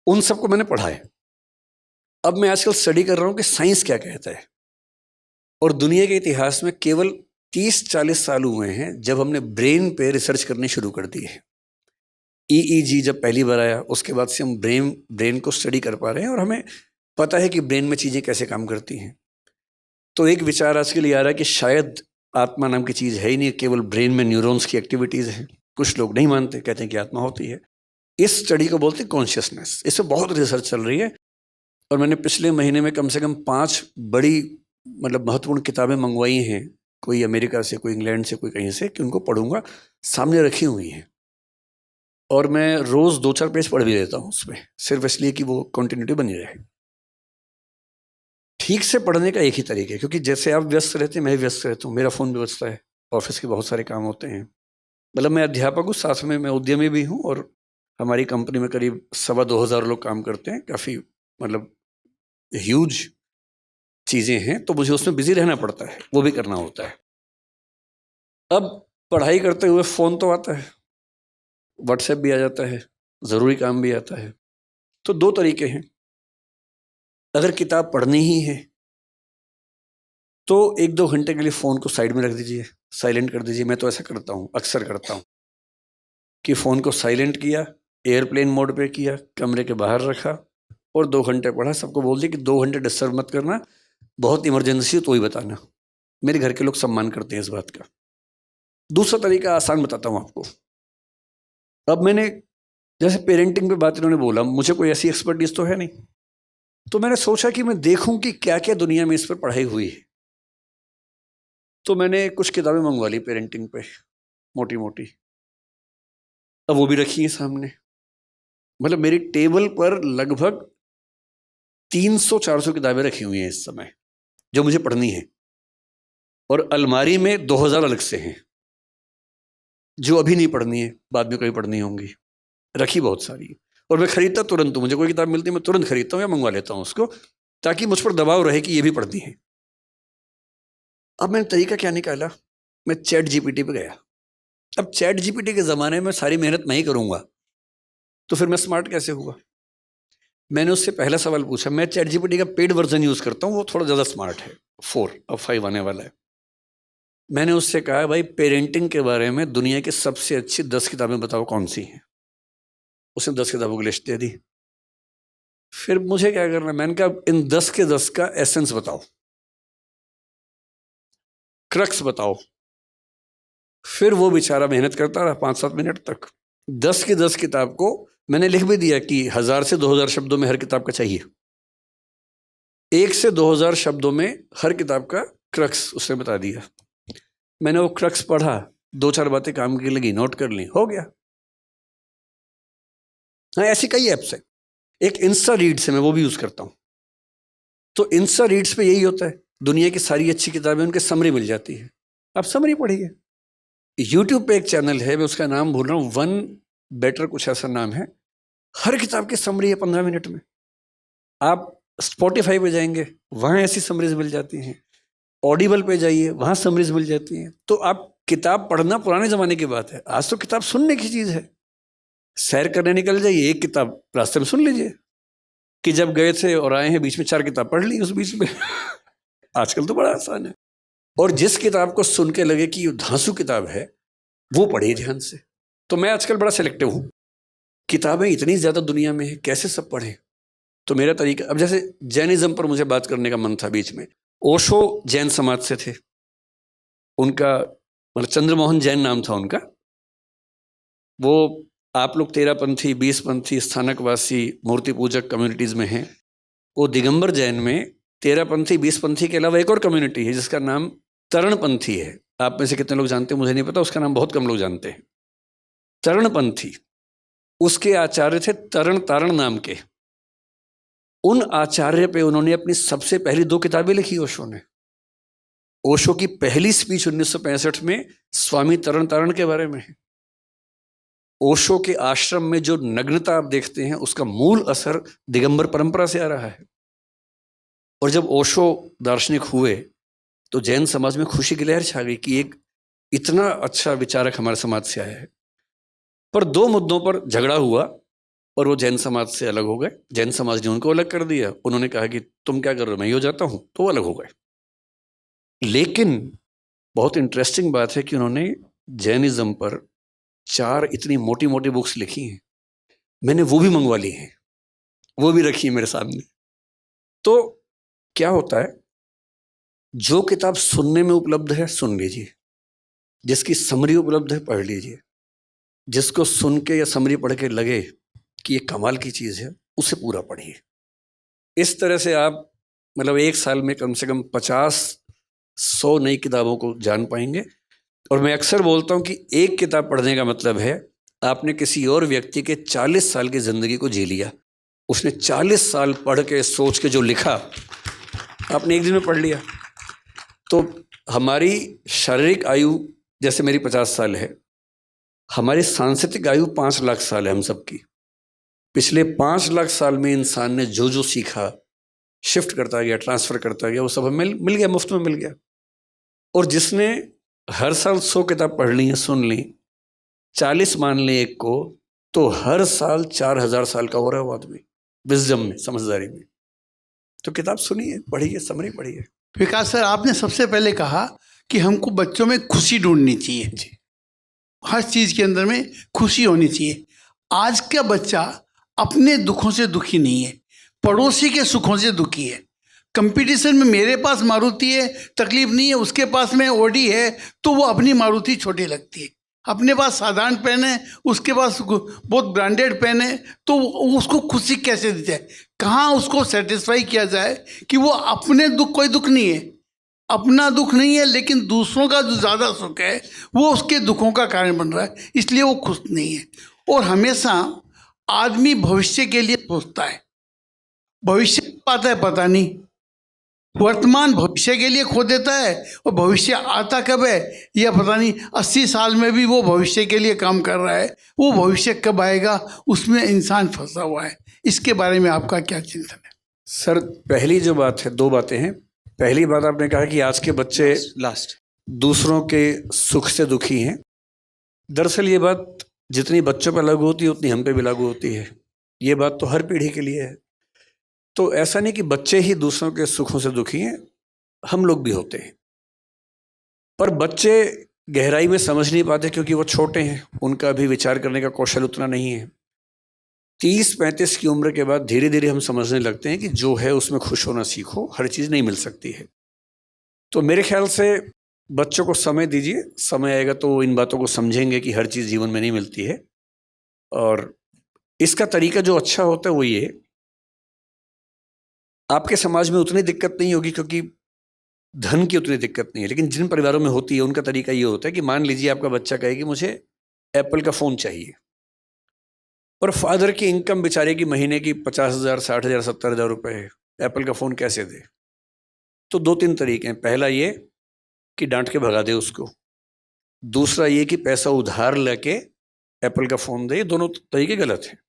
उन सबको मैंने पढ़ा है। अब मैं आजकल स्टडी कर रहा हूं कि साइंस क्या कहता है। और दुनिया के इतिहास में केवल 30-40 साल हुए हैं जब हमने ब्रेन पे रिसर्च करनी शुरू कर दी है। EEG जब पहली बार आया, उसके बाद से हम ब्रेन को स्टडी कर पा रहे हैं और हमें पता है कि ब्रेन में चीज़ें कैसे काम करती हैं। तो एक विचार आज के लिए आ रहा है कि शायद आत्मा नाम की चीज़ है ही नहीं, केवल ब्रेन में न्यूरॉन्स की एक्टिविटीज़ हैं। कुछ लोग नहीं मानते, कहते हैं कि आत्मा होती है। इस स्टडी को बोलते हैं कॉन्शियसनेस। इस पर बहुत रिसर्च चल रही है और मैंने पिछले महीने में कम से कम 5 बड़ी महत्वपूर्ण किताबें मंगवाई हैं, कोई अमेरिका से, कोई इंग्लैंड से, कोई कहीं से, कि उनको पढ़ूंगा। सामने रखी हुई हैं और मैं रोज़ 2-4 पेज पढ़ भी देता हूँ उसमें, सिर्फ इसलिए कि वो कंटिन्यूटी बनी रहे। ठीक से पढ़ने का एक ही तरीका है, क्योंकि जैसे आप व्यस्त रहते हैं मैं भी व्यस्त रहता हूँ, मेरा फ़ोन भी बजता है, ऑफिस के बहुत सारे काम होते हैं। मैं अध्यापक हूँ, साथ में मैं उद्यमी भी हूँ और हमारी कंपनी में करीब 2,500 लोग काम करते हैं। काफ़ी ह्यूज चीज़ें हैं, तो मुझे उसमें बिजी रहना पड़ता है, वो भी करना होता है। अब पढ़ाई करते हुए फ़ोन तो आता है, व्हाट्सएप भी आ जाता है, ज़रूरी काम भी आता है। तो 2 तरीके हैं। अगर किताब पढ़नी ही है तो 1-2 घंटे के लिए फ़ोन को साइड में रख दीजिए, साइलेंट कर दीजिए। मैं तो ऐसा करता हूँ, अक्सर करता हूँ कि फ़ोन को साइलेंट किया, एयरप्लेन मोड पे किया, कमरे के बाहर रखा और 2 घंटे पढ़ा। सबको बोल दिया कि 2 घंटे डिस्टर्ब मत करना, बहुत इमरजेंसी हो तो ही बताना। मेरे घर के लोग सम्मान करते हैं इस बात का। दूसरा तरीका आसान बताता हूँ आपको। अब मैंने जैसे पेरेंटिंग पे बात इन्होंने बोला, मुझे कोई ऐसी एक्सपर्टीज तो है नहीं, तो मैंने सोचा कि मैं देखूं कि क्या क्या दुनिया में इस पर पढ़ाई हुई है। तो मैंने कुछ किताबें मंगवा ली पेरेंटिंग पे, मोटी मोटी। अब वो भी रखी है सामने। मेरी टेबल पर लगभग 300-400 किताबें रखी हुई हैं इस समय, जो मुझे पढ़नी है। और अलमारी में 2000 अलग से हैं, जो अभी नहीं पढ़नी है, बाद में कभी पढ़नी होंगी। रखी बहुत सारी। और मैं खरीदता तुरंत हूँ, मुझे कोई किताब मिलती है मैं तुरंत खरीदता हूँ या मंगवा लेता हूँ उसको, ताकि मुझ पर दबाव रहे कि ये भी पढ़नी है। अब मैंने तरीका क्या निकाला, मैं ChatGPT पे गया। अब ChatGPT के ज़माने में सारी मेहनत मैं ही करूँगा तो फिर मैं स्मार्ट कैसे हुआ। मैंने उससे पहला सवाल पूछा। मैं ChatGPT का पेड वर्जन यूज़ करता हूँ, वो थोड़ा ज़्यादा स्मार्ट है, 4, अब 5 आने वाला है। मैंने उससे कहा, भाई पेरेंटिंग के बारे में दुनिया की सबसे अच्छी 10 किताबें बताओ कौन सी हैं। उसने 10 किताबों की लिस्ट दे दी। फिर मुझे क्या करना, मैंने कहा इन 10 के 10 का एसेंस बताओ, क्रक्स बताओ। फिर वो बेचारा मेहनत करता रहा 5-7 मिनट तक। 10 की 10 किताब को मैंने लिख भी दिया कि 1000 से 2000 शब्दों में हर किताब का चाहिए। 1 से 2000 शब्दों में हर किताब का क्रक्स उसने बता दिया। मैंने वो क्रक्स पढ़ा, 2-4 बातें काम की लगी, नोट कर ली, हो गया। हाँ, ऐसी कई ऐप्स है। एक इंस्टा रीड्स है, मैं वो भी यूज़ करता हूँ। तो इंस्टा रीड्स पे यही होता है, दुनिया की सारी अच्छी किताबें उनके समरी मिल जाती है, आप समरी पढ़िए। यूट्यूब पे एक चैनल है, मैं उसका नाम भूल रहा हूँ, वन बेटर कुछ ऐसा नाम है। हर किताब की समरी है 15 मिनट में। आप स्पॉटिफाई पे जाएंगे, वहाँ ऐसी समरीज मिल जाती हैं। ऑडिबल पे जाइए, वहाँ समरीज मिल जाती हैं। तो आप किताब पढ़ना पुराने ज़माने की बात है, आज तो किताब सुनने की चीज़ है। सैर करने निकल जाइए, एक किताब रास्ते में सुन लीजिए कि जब गए थे और आए हैं, बीच में 4 किताब पढ़ ली उस बीच में। आजकल तो बड़ा आसान है। और जिस किताब को सुन के लगे कि ये धांसू किताब है, वो पढ़िए ध्यान से। तो मैं आजकल बड़ा सेलेक्टिव हूँ, किताबें इतनी ज़्यादा दुनिया में है, कैसे सब पढ़ें। तो मेरा तरीका, अब जैसे जैनिज़्म पर मुझे बात करने का मन था बीच में। ओशो जैन समाज से थे, उनका चंद्रमोहन जैन नाम था उनका। वो आप लोग 13पंथी, 20पंथी, स्थानकवासी, मूर्ति पूजक कम्युनिटीज़ में हैं। वो दिगंबर जैन में 13पंथी, 20पंथी के अलावा एक और कम्युनिटी है जिसका नाम तरणपंथी है। आप में से कितने लोग जानते हैं मुझे नहीं पता, उसका नाम बहुत कम लोग जानते हैं। तरणपंथी, उसके आचार्य थे तरण तारण नाम के। उन आचार्य पे उन्होंने अपनी सबसे पहली 2 किताबें लिखी ओशो ने। ओशो की पहली स्पीच 1965 में स्वामी तरण तारण के बारे में है। ओशो के आश्रम में जो नग्नता आप देखते हैं, उसका मूल असर दिगंबर परंपरा से आ रहा है। और जब ओशो दार्शनिक हुए तो जैन समाज में खुशी की लहर छा गई कि एक इतना अच्छा विचारक हमारे समाज से आया है। पर 2 मुद्दों पर झगड़ा हुआ और वो जैन समाज से अलग हो गए। जैन समाज ने उनको अलग कर दिया, उन्होंने कहा कि तुम क्या कर रहे हो, मैं ही हो जाता हूँ, तो वो अलग हो गए। लेकिन बहुत इंटरेस्टिंग बात है कि उन्होंने जैनिज्म पर 4 इतनी मोटी मोटी बुक्स लिखी हैं, मैंने वो भी मंगवा ली हैं, वो भी रखी है मेरे सामने। तो क्या होता है, जो किताब सुनने में उपलब्ध है सुन लीजिए, जिसकी समरी उपलब्ध है पढ़ लीजिए, जिसको सुन के या समरी पढ़ के लगे कि ये कमाल की चीज़ है उसे पूरा पढ़िए। इस तरह से आप मतलब 1 साल में कम से कम 50-100 नई किताबों को जान पाएंगे। और मैं अक्सर बोलता हूँ कि एक किताब पढ़ने का मतलब है आपने किसी और व्यक्ति के 40 साल की ज़िंदगी को जी लिया। उसने 40 साल पढ़ के सोच के जो लिखा आपने एक दिन में पढ़ लिया। तो हमारी शारीरिक आयु जैसे मेरी 50 साल है, हमारी सांस्कृतिक आयु 5 लाख साल है हम सबकी। पिछले 5 लाख साल में इंसान ने जो जो सीखा, शिफ्ट करता गया, ट्रांसफ़र करता गया, वो सब हमें मिल गया, मुफ्त में मिल गया। और जिसने हर साल 100 किताब पढ़ ली हैं, सुन ली, 40 मान लें एक को, तो हर साल 4000 साल का हो रहा है वो आदमी विजडम में, समझदारी में। तो किताब सुनिए, पढ़िए, समरी पढ़िए। विकास सर, आपने सबसे पहले कहा कि हमको बच्चों में खुशी ढूंढनी चाहिए जी। हर चीज़ के अंदर में खुशी होनी चाहिए। आज का बच्चा अपने दुखों से दुखी नहीं है, पड़ोसी के सुखों से दुखी है। कंपटीशन में मेरे पास मारुति है, तकलीफ नहीं है, उसके पास में ओडी है, तो वो अपनी मारुति छोटी लगती है। अपने पास साधारण पेन है, उसके पास बहुत ब्रांडेड पेन है, तो उसको खुशी कैसे दी जाए, कहाँ उसको सेटिस्फाई किया जाए कि वो अपने दुख, कोई दुख नहीं है, अपना दुख नहीं है, लेकिन दूसरों का जो ज़्यादा सुख है वो उसके दुखों का कारण बन रहा है, इसलिए वो खुश नहीं है। और हमेशा आदमी भविष्य के लिए सोचता है, भविष्य पाता है पता नहीं, वर्तमान भविष्य के लिए खो देता है, और भविष्य आता कब है यह पता नहीं। 80 साल में भी वो भविष्य के लिए काम कर रहा है, वो भविष्य कब आएगा उसमें इंसान फंसा हुआ है। इसके बारे में आपका क्या चिंतन है? सर, पहली जो बात है, 2 बातें हैं। पहली बात आपने कहा कि आज के बच्चे लास्ट दूसरों के सुख से दुखी हैं। दरअसल ये बात जितनी बच्चों पर लागू होती है उतनी हम पे भी लागू होती है। ये बात तो हर पीढ़ी के लिए है। तो ऐसा नहीं कि बच्चे ही दूसरों के सुखों से दुखी हैं, हम लोग भी होते हैं। पर बच्चे गहराई में समझ नहीं पाते क्योंकि वो छोटे हैं, उनका भी विचार करने का कौशल उतना नहीं है। 30-35 की उम्र के बाद धीरे धीरे हम समझने लगते हैं कि जो है उसमें खुश होना सीखो, हर चीज़ नहीं मिल सकती है। तो मेरे ख्याल से बच्चों को समय दीजिए, समय आएगा तो इन बातों को समझेंगे कि हर चीज़ जीवन में नहीं मिलती है। और इसका तरीका जो अच्छा होता है वो ये, आपके समाज में उतनी दिक्कत नहीं होगी क्योंकि धन की उतनी दिक्कत नहीं है, लेकिन जिन परिवारों में होती है उनका तरीका ये होता है कि मान लीजिए आपका बच्चा कहे कि मुझे एप्पल का फ़ोन चाहिए, और फादर की इनकम बेचारे की महीने की 50,000, 60,000, 70,000 रुपये है, एप्पल का फ़ोन कैसे दे? तो 2-3 तरीके हैं। पहला ये कि डांट के भगा दे उसको, दूसरा ये कि पैसा उधार लेके एप्पल का फ़ोन दे। ये दोनों तरीके गलत हैं।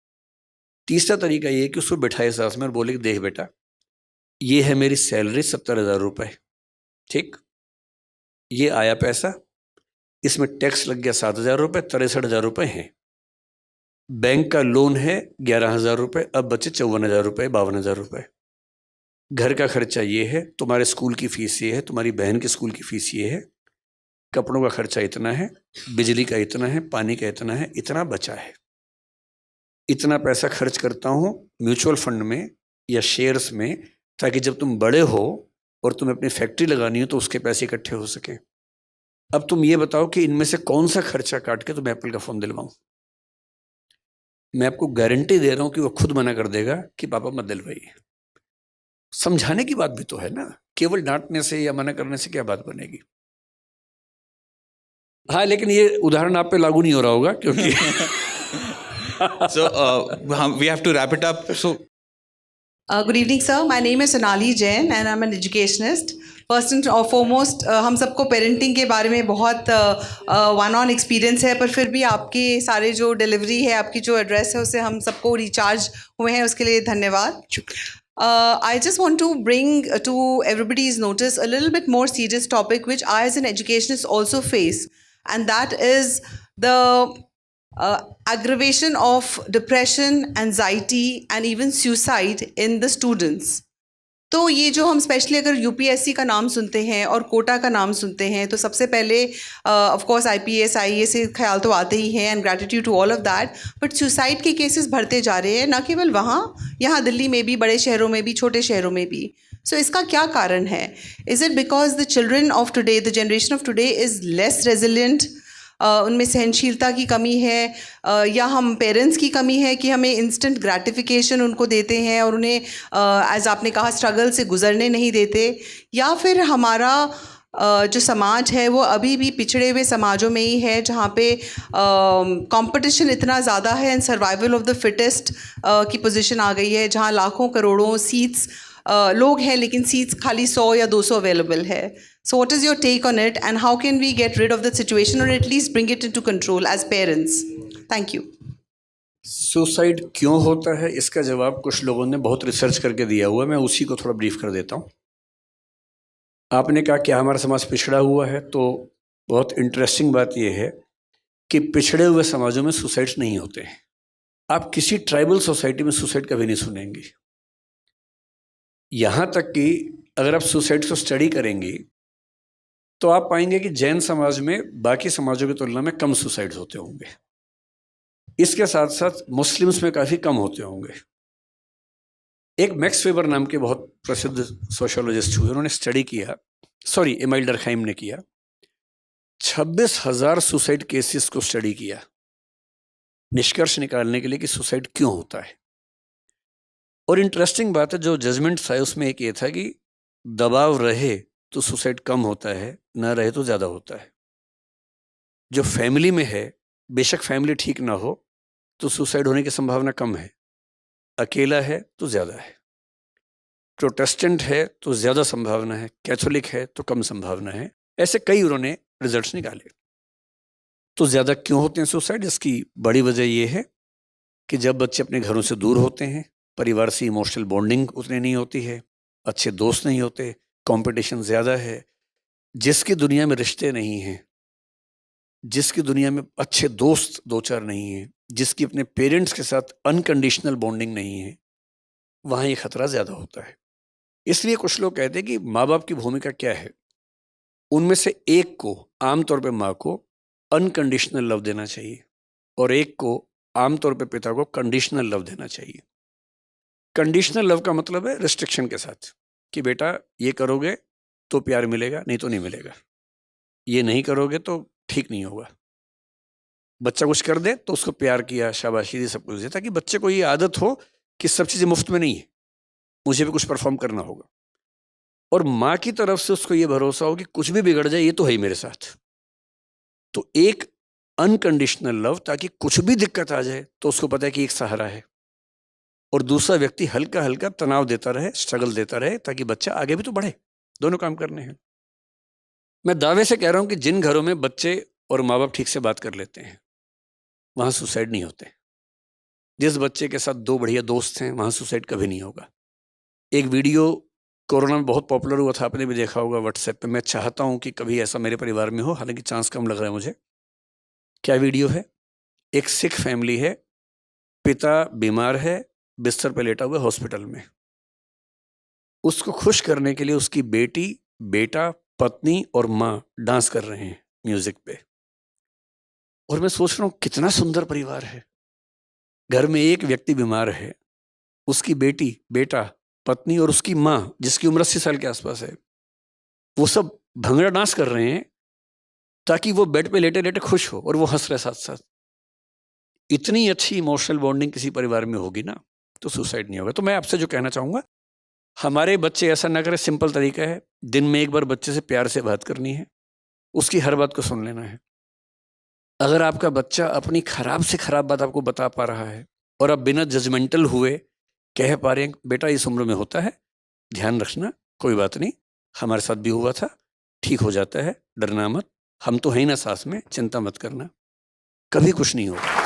तीसरा तरीका ये कि उसको बिठाए साथ में और बोले कि देख बेटा, ये है मेरी सैलरी 70,000 रुपये, ठीक, ये आया पैसा, इसमें टैक्स लग गया 7,000 रुपये, 63,000 रुपये हैं, बैंक का लोन है 11,000 रुपये, अब बचे 54,000 रुपये, 52,000 रुपये, घर का खर्चा ये है, तुम्हारे स्कूल की फ़ीस ये है, तुम्हारी बहन के स्कूल की फ़ीस ये है, कपड़ों का खर्चा इतना है, बिजली का इतना है, पानी का इतना है, इतना बचा है, इतना पैसा खर्च करता हूँ म्यूचुअल फंड में या शेयर्स में, ताकि जब तुम बड़े हो और तुम्हें अपनी फैक्ट्री लगानी हो तो उसके पैसे इकट्ठे हो सकें। अब तुम ये बताओ कि इनमें से कौन सा खर्चा काट के तुम एप्पल का फ़ोन दिलवाऊँ? मैं आपको गारंटी दे रहा हूँ कि वो खुद मना कर देगा कि पापा मत दिलवाइए। समझाने की बात भी तो है ना, केवल डांटने से या मना करने से क्या बात बनेगी? हाँ, लेकिन ये उदाहरण आप पे लागू नहीं हो रहा होगा क्योंकि So we have to wrap it up. So Good evening, sir. My name is Sonali Jain and I'm an educationist. First and foremost, हम सबको पेरेंटिंग के बारे में बहुत वन ऑन एक्सपीरियंस है, पर फिर भी आपके सारे जो डिलीवरी है, आपकी जो एड्रेस है, उससे हम सबको रिचार्ज हुए हैं, उसके लिए धन्यवाद। I just want to bring to everybody's notice a little bit more serious topic which I as an educationist also face, and that is the aggravation of depression, anxiety and even suicide in the students. तो ये जो हम specially अगर UPSC का नाम सुनते हैं और कोटा का नाम सुनते हैं तो सबसे पहले ऑफ कोर्स आईपीएस आईएएस से ख्याल तो आते ही हैं, and gratitude to all of that, but suicide के केसेस बढ़ते जा रहे हैं, ना केवल वहाँ, यहाँ दिल्ली में भी, बड़े शहरों में भी, छोटे शहरों में भी. सो इसका क्या कारण है? Is it because the children of today, the generation of today is less resilient, उनमें सहनशीलता की कमी है, या हम पेरेंट्स की कमी है कि हमें इंस्टेंट ग्रैटिफिकेशन उनको देते हैं और उन्हें एज आपने कहा स्ट्रगल से गुजरने नहीं देते, या फिर हमारा जो समाज है वो अभी भी पिछड़े हुए समाजों में ही है जहाँ पे कंपटीशन इतना ज़्यादा है and survival of the fittest की पोजीशन आ गई है, जहाँ लाखों करोड़ों सीट्स लोग हैं लेकिन सीट्स खाली 100 या 200 अवेलेबल है. So what is your take on it, and how can we get rid of the situation or at least bring it into control as parents? Thank you. Suicide क्यों होता है इसका जवाब कुछ लोगों ने बहुत रिसर्च करके दिया हुआ है, मैं उसी को थोड़ा ब्रीफ कर देता हूँ. आपने कहा कि हमारा समाज पिछड़ा हुआ है, तो बहुत इंटरेस्टिंग बात यह है कि पिछड़े हुए समाजों में सुसाइड्स नहीं होते हैं. आप किसी ट्राइबल सोसाइटी में सुसाइड कभी नहीं सुनेंगे. यहाँ तक कि अगर आप सुसाइड को स्टडी करेंगी तो आप पाएंगे कि जैन समाज में बाकी समाजों की तुलना में कम सुसाइड्स होते होंगे. इसके साथ साथ मुस्लिम्स में काफ़ी कम होते होंगे. एक मैक्स वेबर नाम के बहुत प्रसिद्ध सोशोलॉजिस्ट हुए, उन्होंने स्टडी किया, एमाइल डर्कहाइम ने किया, 26,000 सुसाइड केसेस को स्टडी किया निष्कर्ष निकालने के लिए कि सुसाइड क्यों होता है. और इंटरेस्टिंग बात है, जो जजमेंट था उसमें एक ये था कि दबाव रहे तो सुसाइड कम होता है, ना रहे तो ज़्यादा होता है. जो फैमिली में है, बेशक फैमिली ठीक ना हो तो सुसाइड होने की संभावना कम है, अकेला है तो ज़्यादा है, प्रोटेस्टेंट है तो ज़्यादा संभावना है, कैथोलिक है तो कम संभावना है. ऐसे कई उन्होंने रिजल्ट्स निकाले. तो ज़्यादा क्यों होते हैं सुसाइड? इसकी बड़ी वजह यह है कि जब बच्चे अपने घरों से दूर होते हैं, परिवार से इमोशनल बॉन्डिंग उतनी नहीं होती है, अच्छे दोस्त नहीं होते, कंपटीशन ज़्यादा है, जिसकी दुनिया में रिश्ते नहीं हैं, जिसकी दुनिया में अच्छे दोस्त दो चार नहीं हैं, जिसकी अपने पेरेंट्स के साथ अनकंडीशनल बॉन्डिंग नहीं है, वहाँ ये खतरा ज़्यादा होता है. इसलिए कुछ लोग कहते हैं कि माँ बाप की भूमिका क्या है. उनमें से एक को, आमतौर पे माँ को अनकंडीशनल लव देना चाहिए और एक को, आमतौर पे पिता को कंडीशनल लव देना चाहिए. कंडीशनल लव का मतलब है रिस्ट्रिक्शन के साथ कि बेटा ये करोगे तो प्यार मिलेगा, नहीं तो नहीं मिलेगा, ये नहीं करोगे तो ठीक नहीं होगा. बच्चा कुछ कर दे तो उसको प्यार किया, शाबाशी दी, सब कुछ दिया, ताकि बच्चे को ये आदत हो कि सब चीज़ें मुफ्त में नहीं है, मुझे भी कुछ परफॉर्म करना होगा. और माँ की तरफ से उसको ये भरोसा हो कि कुछ भी बिगड़ जाए ये तो है ही मेरे साथ. तो एक अनकंडीशनल लव, ताकि कुछ भी दिक्कत आ जाए तो उसको पता है कि एक सहारा है, और दूसरा व्यक्ति हल्का हल्का तनाव देता रहे, स्ट्रगल देता रहे, ताकि बच्चा आगे भी तो बढ़े. दोनों काम करने हैं. मैं दावे से कह रहा हूं कि जिन घरों में बच्चे और माँ बाप ठीक से बात कर लेते हैं वहाँ सुसाइड नहीं होते. जिस बच्चे के साथ दो बढ़िया दोस्त हैं वहाँ सुसाइड कभी नहीं होगा. एक वीडियो कोरोना में बहुत पॉपुलर हुआ था, आपने भी देखा होगा व्हाट्सएप पे. मैं चाहता हूँ कि कभी ऐसा मेरे परिवार में हो, हालांकि चांस कम लग रहा है मुझे. क्या वीडियो है? एक सिख फैमिली है, पिता बीमार है, बिस्तर पे लेटा हुआ हॉस्पिटल में. उसको खुश करने के लिए उसकी बेटी, बेटा, पत्नी और माँ डांस कर रहे हैं म्यूजिक पे. और मैं सोच रहा हूँ कितना सुंदर परिवार है. घर में एक व्यक्ति बीमार है, उसकी बेटी, बेटा, पत्नी और उसकी माँ जिसकी उम्र 80 साल के आसपास है, वो सब भंगड़ा डांस कर रहे हैं ताकि वो बेड पे लेटे लेटे खुश हो और वो हंस रहे साथ साथ. इतनी अच्छी इमोशनल बॉन्डिंग किसी परिवार में होगी ना तो सुसाइड नहीं होगा. तो मैं आपसे जो कहना चाहूँगा, हमारे बच्चे ऐसा ना करें. सिंपल तरीका है, दिन में एक बार बच्चे से प्यार से बात करनी है, उसकी हर बात को सुन लेना है. अगर आपका बच्चा अपनी खराब से खराब बात आपको बता पा रहा है और आप बिना जजमेंटल हुए कह पा रहे हैं बेटा इस उम्र में होता है, ध्यान रखना, कोई बात नहीं, हमारे साथ भी हुआ था, ठीक हो जाता है, डरना मत, हम तो हैं ही ना साथ में, चिंता मत करना, कभी कुछ नहीं होगा.